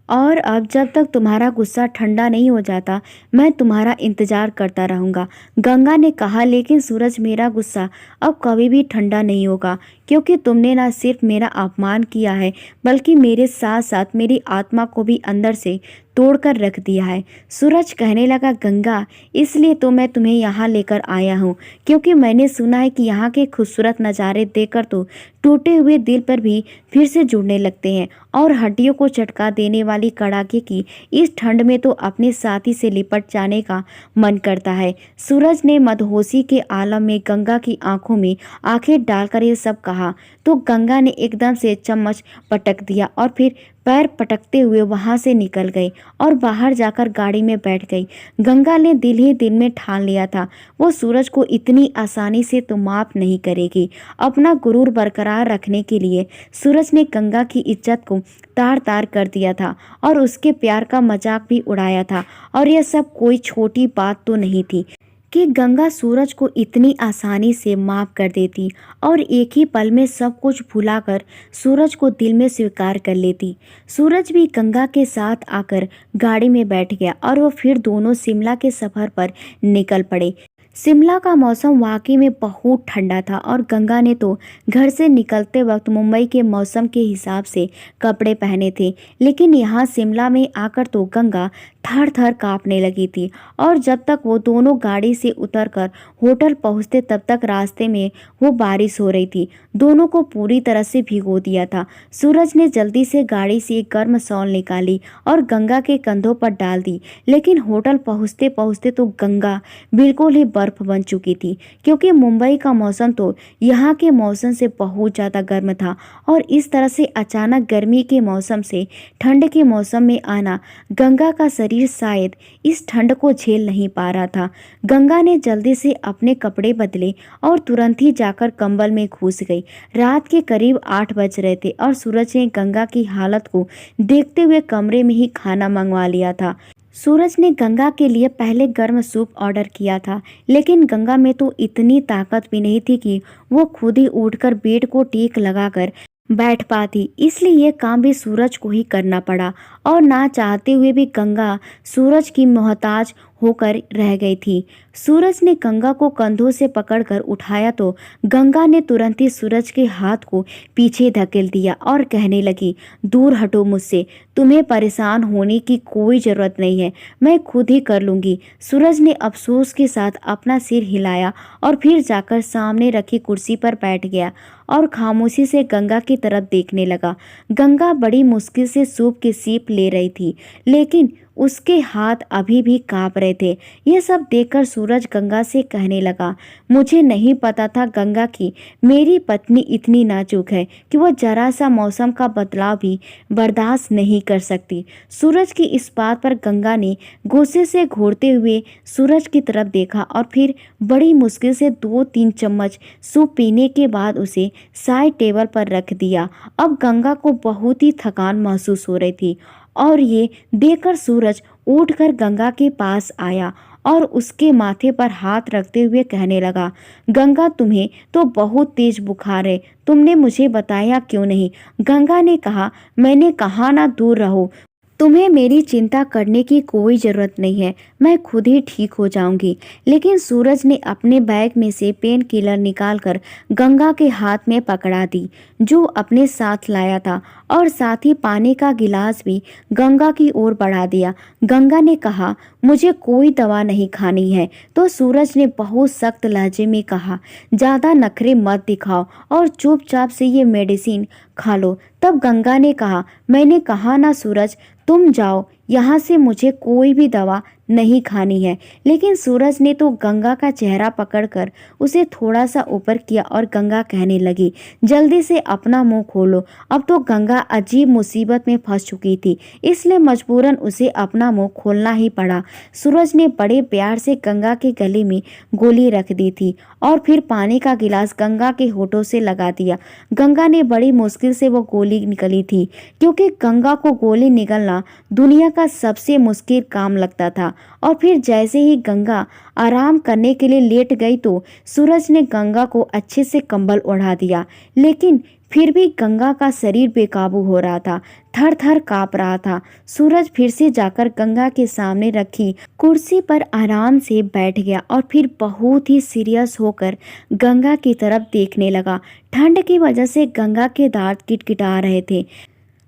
और अब जब तक तुम्हारा गुस्सा ठंडा नहीं हो जाता मैं तुम्हारा इंतजार करता रहूँगा। गंगा ने कहा, लेकिन सूरज, मेरा गुस्सा अब कभी भी ठंडा नहीं होगा, क्योंकि तुमने ना सिर्फ मेरा अपमान किया है बल्कि मेरे साथ साथ मेरी आत्मा को भी अंदर से तोड़कर रख दिया है। सूरज कहने लगा, गंगा, इसलिए तो मैं तुम्हें यहाँ लेकर आया हूँ, क्योंकि मैंने सुना है कि यहाँ के खूबसूरत नज़ारे देखकर तो टूटे हुए दिल पर भी फिर से जुड़ने लगते हैं, और हड्डियों को चटका देने वाली कड़ाके की इस ठंड में तो अपने साथी से लिपट जाने का मन करता है। सूरज ने मदहोशी के आलम में गंगा की आंखों में आंखें डालकर ये सब कहा तो गंगा ने एकदम से चम्मच पटक दिया और फिर पैर पटकते हुए वहां से निकल गई और बाहर जाकर गाड़ी में बैठ गई। गंगा ने दिल ही दिल में ठान लिया था, वो सूरज को इतनी आसानी से तो माफ नहीं करेगी। अपना गुरूर बरकरार रखने के लिए सूरज ने गंगा की इज्जत को तार तार कर दिया था और उसके प्यार का मजाक भी उड़ाया था। और यह सब कोई छोटी बात तो नहीं थी कि गंगा सूरज को इतनी आसानी से माफ कर देती और एक ही पल में सब कुछ भुलाकर सूरज को दिल में स्वीकार कर लेती। सूरज भी गंगा के साथ आकर गाड़ी में बैठ गया और वो फिर दोनों शिमला के सफर पर निकल पड़े। शिमला का मौसम वाकई में बहुत ठंडा था और गंगा ने तो घर से निकलते वक्त मुंबई के मौसम के हिसाब से कपड़े पहने थे, लेकिन यहाँ शिमला में आकर तो गंगा थर थर कांपने लगी थी। और जब तक वो दोनों गाड़ी से उतरकर होटल पहुँचते तब तक रास्ते में वो बारिश हो रही थी, दोनों को पूरी तरह से भिगो दिया था। सूरज ने जल्दी से गाड़ी से एक गर्म शॉल निकाली और गंगा के कंधों पर डाल दी, लेकिन होटल पहुँचते पहुँचते तो गंगा बिल्कुल ही बर्फ बन चुकी थी, क्योंकि मुंबई का मौसम तो यहाँ के मौसम से बहुत ज़्यादा गर्म था। और इस तरह से अचानक गर्मी के मौसम से ठंड के मौसम में आना, गंगा का शरीर शायद इस ठंड को झेल नहीं पा रहा था। गंगा ने जल्दी से अपने कपड़े बदले और तुरंत ही जाकर कंबल में घुस गई। रात के करीब 8 बज रहे थे और सूरज ने गंगा की हालत को देखते हुए कमरे में ही खाना मंगवा लिया था। सूरज ने गंगा के लिए पहले गर्म सूप ऑर्डर किया था, लेकिन गंगा में तो इतनी ताकत भी नहीं थी कि वो खुद ही उठकर बेड को टेक लगाकर बैठ पाती, इसलिए ये काम भी सूरज को ही करना पड़ा। और ना चाहते हुए भी गंगा सूरज की मोहताज होकर रह गई थी। सूरज ने गंगा को कंधों से पकड़कर उठाया तो गंगा ने तुरंत ही सूरज के हाथ को पीछे धकेल दिया और कहने लगी, दूर हटो मुझसे, तुम्हें परेशान होने की कोई ज़रूरत नहीं है, मैं खुद ही कर लूँगी। सूरज ने अफसोस के साथ अपना सिर हिलाया और फिर जाकर सामने रखी कुर्सी पर बैठ गया और खामोशी से गंगा की तरफ देखने लगा। गंगा बड़ी मुश्किल से सूप की सीप ले रही थी, लेकिन उसके हाथ अभी भी कांप रहे थे। यह सब देखकर सूरज गंगा से कहने लगा, मुझे नहीं पता था गंगा की मेरी पत्नी इतनी नाजुक है कि वह जरा सा मौसम का बदलाव भी बर्दाश्त नहीं कर सकती। सूरज की इस बात पर गंगा ने गुस्से से घूरते हुए सूरज की तरफ देखा और फिर बड़ी मुश्किल से 2-3 चम्मच सूप पीने के बाद उसे साइड टेबल पर रख दिया। अब गंगा को बहुत ही थकान महसूस हो रही थी और ये देखकर सूरज उठकर गंगा के पास आया और उसके माथे पर हाथ रखते हुए कहने लगा, गंगा तुम्हें तो बहुत तेज बुखार है, तुमने मुझे बताया क्यों नहीं? गंगा ने कहा, मैंने कहा ना दूर रहो, तुम्हें मेरी चिंता करने की कोई ज़रूरत नहीं है, मैं खुद ही ठीक हो जाऊंगी। लेकिन सूरज ने अपने बैग में से पेन किलर निकालकर गंगा के हाथ में पकड़ा दी, जो अपने साथ लाया था, और साथ ही पानी का गिलास भी गंगा की ओर बढ़ा दिया। गंगा ने कहा, मुझे कोई दवा नहीं खानी है। तो सूरज ने बहुत सख्त लहजे में कहा, ज़्यादा नखरे मत दिखाओ और चुपचाप से ये मेडिसिन खा लो। तब गंगा ने कहा, मैंने कहा ना सूरज, तुम जाओ यहाँ से, मुझे कोई भी दवा नहीं खानी है। लेकिन सूरज ने तो गंगा का चेहरा पकड़कर उसे थोड़ा सा ऊपर किया और गंगा कहने लगी, जल्दी से अपना मुंह खोलो। अब तो गंगा अजीब मुसीबत में फंस चुकी थी, इसलिए मजबूरन उसे अपना मुंह खोलना ही पड़ा। सूरज ने बड़े प्यार से गंगा के गले में गोली रख दी थी और फिर पानी का गिलास गंगा के होठों से लगा दिया। गंगा ने बड़ी मुश्किल से वो गोली निकली थी, क्योंकि गंगा को गोली निकलना दुनिया का सबसे मुश्किल काम लगता था। और फिर जैसे ही गंगा आराम करने के लिए लेट गई तो सूरज ने गंगा को अच्छे से कंबल ओढ़ा दिया, लेकिन फिर भी गंगा का शरीर बेकाबू हो रहा था, थर थर काँप रहा था। सूरज फिर से जाकर गंगा के सामने रखी कुर्सी पर आराम से बैठ गया और फिर बहुत ही सीरियस होकर गंगा की तरफ देखने लगा। ठंड की वजह से गंगा के दांत किटकिटा रहे थे।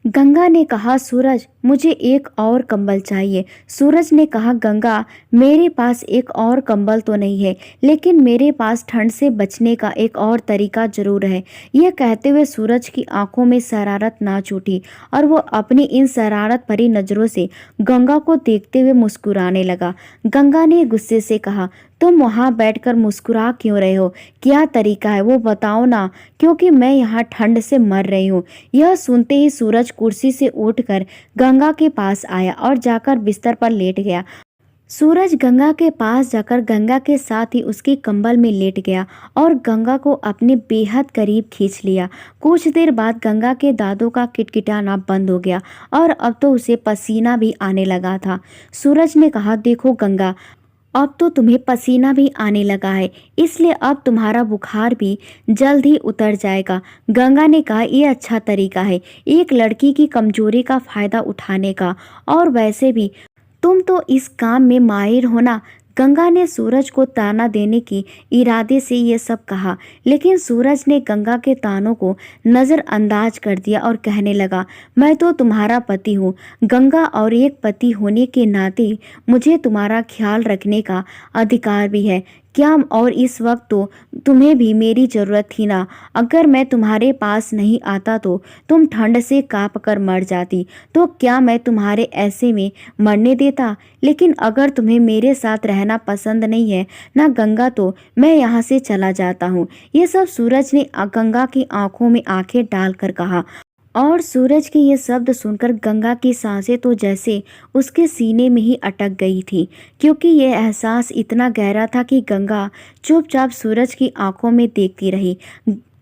गंगा ने कहा, सूरज मुझे एक और कंबल चाहिए। सूरज ने कहा, गंगा मेरे पास एक और कंबल तो नहीं है, लेकिन मेरे पास ठंड से बचने का एक और तरीका जरूर है। यह कहते हुए सूरज की आंखों में शरारत नाच उठी और वो अपनी इन शरारत भरी नजरों से गंगा को देखते हुए मुस्कुराने लगा। गंगा ने गुस्से से कहा, तुम वहाँ बैठकर मुस्कुरा क्यों रहे हो? क्या तरीका है वो बताओ ना, क्योंकि मैं यहाँ ठंड से मर रही हूँ। यह सुनते ही सूरज कुर्सी से उठकर गंगा के पास आया और जाकर बिस्तर पर लेट गया। सूरज गंगा के पास जाकर गंगा के साथ ही उसके कंबल में लेट गया और गंगा को अपने बेहद करीब खींच लिया। कुछ देर बाद गंगा के दांतों का किटकिटाना बंद हो गया और अब तो उसे पसीना भी आने लगा था। सूरज ने कहा, देखो गंगा, अब तो तुम्हें पसीना भी आने लगा है, इसलिए अब तुम्हारा बुखार भी जल्द ही उतर जाएगा। गंगा ने कहा, यह अच्छा तरीका है एक लड़की की कमजोरी का फायदा उठाने का, और वैसे भी तुम तो इस काम में माहिर हो ना। गंगा ने सूरज को ताना देने की इरादे से ये सब कहा, लेकिन सूरज ने गंगा के तानों को नज़रअंदाज कर दिया और कहने लगा, मैं तो तुम्हारा पति हूँ गंगा, और एक पति होने के नाते मुझे तुम्हारा ख्याल रखने का अधिकार भी है। क्या, और इस वक्त तो तुम्हें भी मेरी ज़रूरत थी ना। अगर मैं तुम्हारे पास नहीं आता तो तुम ठंड से काँप कर मर जाती, तो क्या मैं तुम्हारे ऐसे में मरने देता? लेकिन अगर तुम्हें मेरे साथ रहना पसंद नहीं है ना गंगा, तो मैं यहाँ से चला जाता हूँ। ये सब सूरज ने गंगा की आंखों में आंखें डालकर कहा, और सूरज के ये शब्द सुनकर गंगा की सांसें तो जैसे उसके सीने में ही अटक गई थी, क्योंकि ये एहसास इतना गहरा था कि गंगा चुपचाप सूरज की आंखों में देखती रही।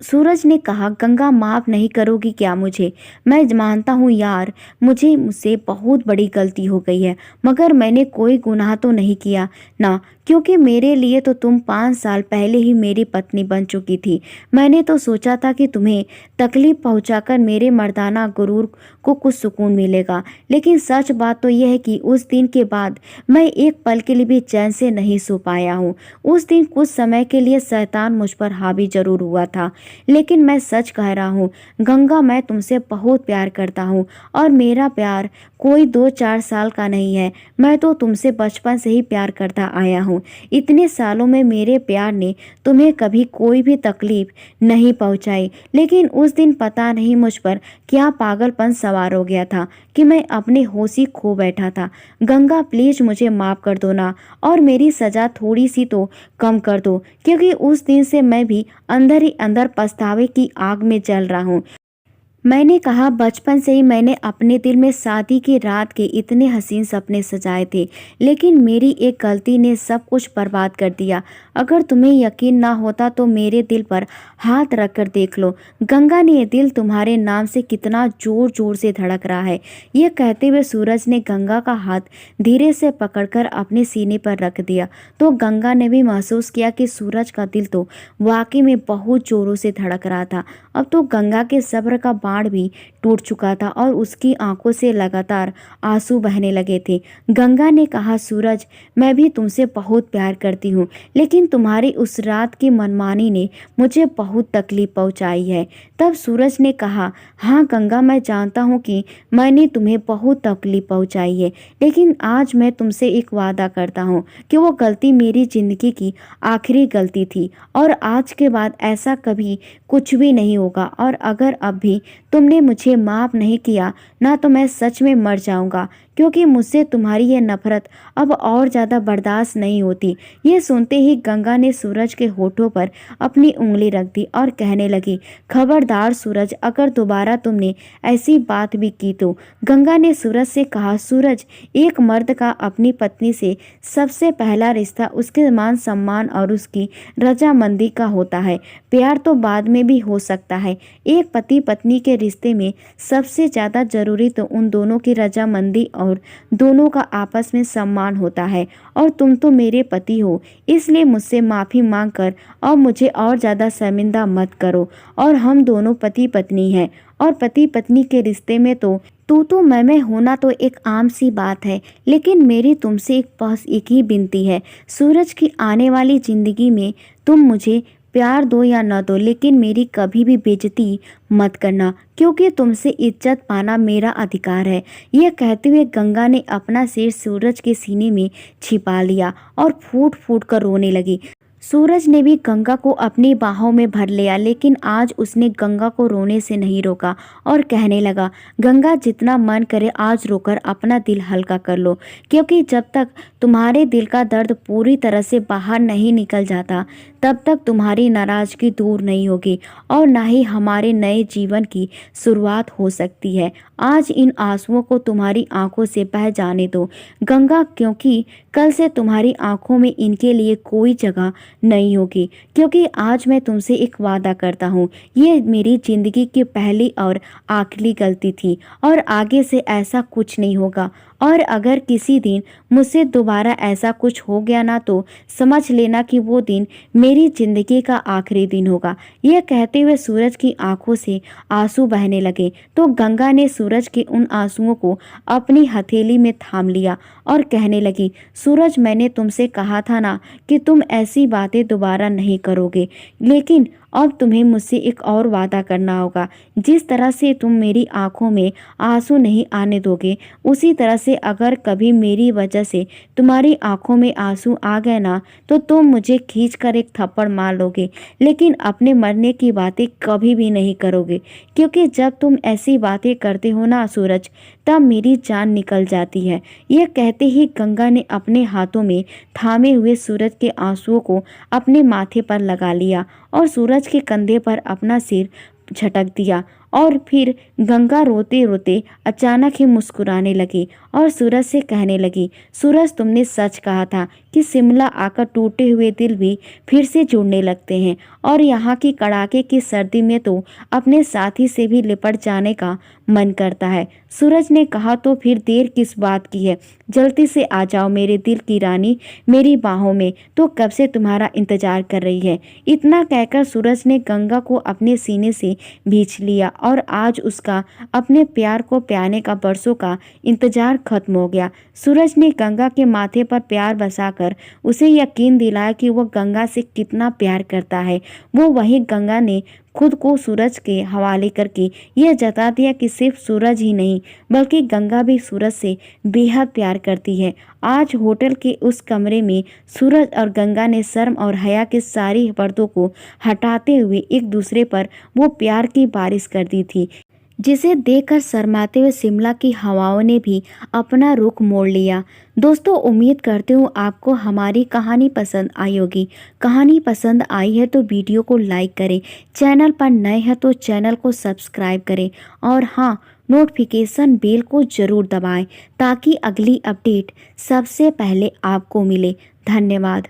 सूरज ने कहा, गंगा, माफ़ नहीं करोगी क्या मुझे? मैं मानता हूँ यार, मुझसे बहुत बड़ी गलती हो गई है, मगर मैंने कोई गुनाह तो नहीं किया ना, क्योंकि मेरे लिए तो तुम 5 साल पहले ही मेरी पत्नी बन चुकी थी। मैंने तो सोचा था कि तुम्हें तकलीफ पहुंचाकर मेरे मर्दाना गुरूर को कुछ सुकून मिलेगा, लेकिन सच बात तो यह है कि उस दिन के बाद मैं एक पल के लिए भी चैन से नहीं सो पाया हूँ। उस दिन कुछ समय के लिए शैतान मुझ पर हावी जरूर हुआ था, लेकिन मैं सच कह रहा हूँ गंगा, मैं तुमसे बहुत प्यार करता हूँ, और मेरा प्यार कोई 2-4 साल का नहीं है। मैं तो तुमसे बचपन से ही प्यार करता आया हूँ। इतने सालों में मेरे प्यार ने तुम्हें कभी कोई भी तकलीफ नहीं पहुँचाई, लेकिन उस दिन पता नहीं मुझ पर क्या पागलपन सवार हो गया था कि मैं अपने होश ही खो बैठा था। गंगा, प्लीज मुझे माफ़ कर दो ना, और मेरी सज़ा थोड़ी सी तो कम कर दो, क्योंकि उस दिन से मैं भी अंदर ही अंदर पछतावे की आग में जल रहा हूँ। मैंने कहा, बचपन से ही मैंने अपने दिल में शादी की रात के इतने हसीन सपने सजाए थे, लेकिन मेरी एक गलती ने सब कुछ बर्बाद कर दिया। अगर तुम्हें यकीन ना होता तो मेरे दिल पर हाथ रखकर देख लो। गंगा ने, ये दिल तुम्हारे नाम से कितना जोर जोर से धड़क रहा है। यह कहते हुए सूरज ने गंगा का हाथ धीरे से पकड़कर अपने सीने पर रख दिया, तो गंगा ने भी महसूस किया कि सूरज का दिल तो वाकई में बहुत जोरों से धड़क रहा था। अब तो गंगा के सब्र का बाण भी टूट चुका था और उसकी आंखों से लगातार आंसू बहने लगे थे। गंगा ने कहा, सूरज, मैं भी तुमसे बहुत प्यार करती हूँ, लेकिन तुम्हारी उस रात की मनमानी ने मुझे बहुत तकलीफ पहुँचाई है। तब सूरज ने कहा, हाँ गंगा, मैं जानता हूँ कि मैंने तुम्हें बहुत तकलीफ पहुँचाई है, लेकिन आज मैं तुमसे एक वादा करता हूँ कि वो गलती मेरी ज़िंदगी की आखिरी गलती थी, और आज के बाद ऐसा कभी कुछ भी नहीं होगा। और अगर अब भी तुमने मुझे माफ़ नहीं किया ना, तो मैं सच में मर जाऊंगा, क्योंकि मुझसे तुम्हारी ये नफरत अब और ज़्यादा बर्दाश्त नहीं होती। ये सुनते ही गंगा ने सूरज के होठों पर अपनी उंगली रख दी और कहने लगी, खबरदार सूरज, अगर दोबारा तुमने ऐसी बात भी की तो। गंगा ने सूरज से कहा, सूरज, एक मर्द का अपनी पत्नी से सबसे पहला रिश्ता उसके मान सम्मान और उसकी रजामंदी का होता है। प्यार तो बाद में भी हो सकता है। एक पति पत्नी के रिश्ते में सबसे ज़्यादा ज़रूरी तो उन दोनों की रजामंदी और दोनों का आपस में सम्मान होता है, और तुम तो मेरे पति हो, इसलिए मुझसे माफ़ी मांग कर और मुझे और ज़्यादा शर्मिंदा मत करो। और हम दोनों पति पत्नी हैं, और पति पत्नी के रिश्ते में तो तू तो मैं होना तो एक आम सी बात है, लेकिन मेरी तुमसे बस एक ही विनती है, सूरज की आने वाली ज़िंदगी में तुम मुझे प्यार दो या न दो, लेकिन मेरी कभी भी बेइज्जती मत करना, क्योंकि तुमसे इज्जत पाना मेरा अधिकार है। यह कहते हुए गंगा ने अपना सिर सूरज के सीने में छिपा लिया और फूट फूट कर रोने लगी। सूरज ने भी गंगा को अपनी बाहों में भर लिया, लेकिन आज उसने गंगा को रोने से नहीं रोका और कहने लगा, गंगा जितना मन करे आज रोकर अपना दिल हल्का कर लो, क्योंकि जब तक तुम्हारे दिल का दर्द पूरी तरह से बाहर नहीं निकल जाता तब तक तुम्हारी नाराजगी दूर नहीं होगी और ना ही हमारे नए जीवन की शुरुआत हो सकती है। आज इन आंसुओं को तुम्हारी आंखों से बह जाने दो गंगा, क्योंकि कल से तुम्हारी आंखों में इनके लिए कोई जगह नहीं होगी। क्योंकि आज मैं तुमसे एक वादा करता हूँ, ये मेरी जिंदगी की पहली और आखिरी गलती थी और आगे से ऐसा कुछ नहीं होगा। और अगर किसी दिन मुझसे दोबारा ऐसा कुछ हो गया ना, तो समझ लेना कि वो दिन मेरी जिंदगी का आखिरी दिन होगा। यह कहते हुए सूरज की आंखों से आंसू बहने लगे तो गंगा ने सूरज के उन आंसुओं को अपनी हथेली में थाम लिया और कहने लगी, सूरज, मैंने तुमसे कहा था ना कि तुम ऐसी बातें दोबारा नहीं करोगे, लेकिन अब तुम्हें मुझसे एक और वादा करना होगा। जिस तरह से तुम मेरी आंखों में आंसू नहीं आने दोगे, उसी तरह से अगर कभी मेरी वजह से तुम्हारी आंखों में आंसू आ गए ना, तो तुम मुझे खींचकर एक थप्पड़ मार लोगे, लेकिन अपने मरने की बातें कभी भी नहीं करोगे। क्योंकि जब तुम ऐसी बातें करते हो ना सूरज, तब मेरी जान निकल जाती है। यह कहते ही गंगा ने अपने हाथों में थामे हुए सूरज के आंसुओं को अपने माथे पर लगा लिया और सूरज के कंधे पर अपना सिर झटक दिया। और फिर गंगा रोते रोते अचानक ही मुस्कुराने लगी और सूरज से कहने लगी, सूरज, तुमने सच कहा था कि शिमला आकर टूटे हुए दिल भी फिर से जुड़ने लगते हैं और यहाँ की कड़ाके की सर्दी में तो अपने साथी से भी लिपट जाने का मन करता है। सूरज ने कहा, तो फिर देर किस बात की है, जल्दी से आ जाओ मेरे दिल की रानी, मेरी बाहों में तो कब से तुम्हारा इंतजार कर रही है। इतना कहकर सूरज ने गंगा को अपने सीने से भींच लिया और आज उसका अपने प्यार को पाने का बरसों का इंतजार खत्म हो गया। सूरज ने गंगा के माथे पर प्यार बसाकर उसे यकीन दिलाया कि वह गंगा से कितना प्यार करता है। वो वही गंगा ने खुद को सूरज के हवाले करके यह जता दिया कि सिर्फ सूरज ही नहीं बल्कि गंगा भी सूरज से बेहद प्यार करती है। आज होटल के उस कमरे में सूरज और गंगा ने शर्म और हया के सारी पर्दों को हटाते हुए एक दूसरे पर वो प्यार की बारिश कर दी थी, जिसे देखकर शर्माते हुए शिमला की हवाओं ने भी अपना रुख मोड़ लिया। दोस्तों, उम्मीद करते हूँ आपको हमारी कहानी पसंद आई होगी। कहानी पसंद आई है तो वीडियो को लाइक करें, चैनल पर नए हैं तो चैनल को सब्सक्राइब करें और हाँ, नोटिफिकेशन बेल को ज़रूर दबाएं ताकि अगली अपडेट सबसे पहले आपको मिले। धन्यवाद।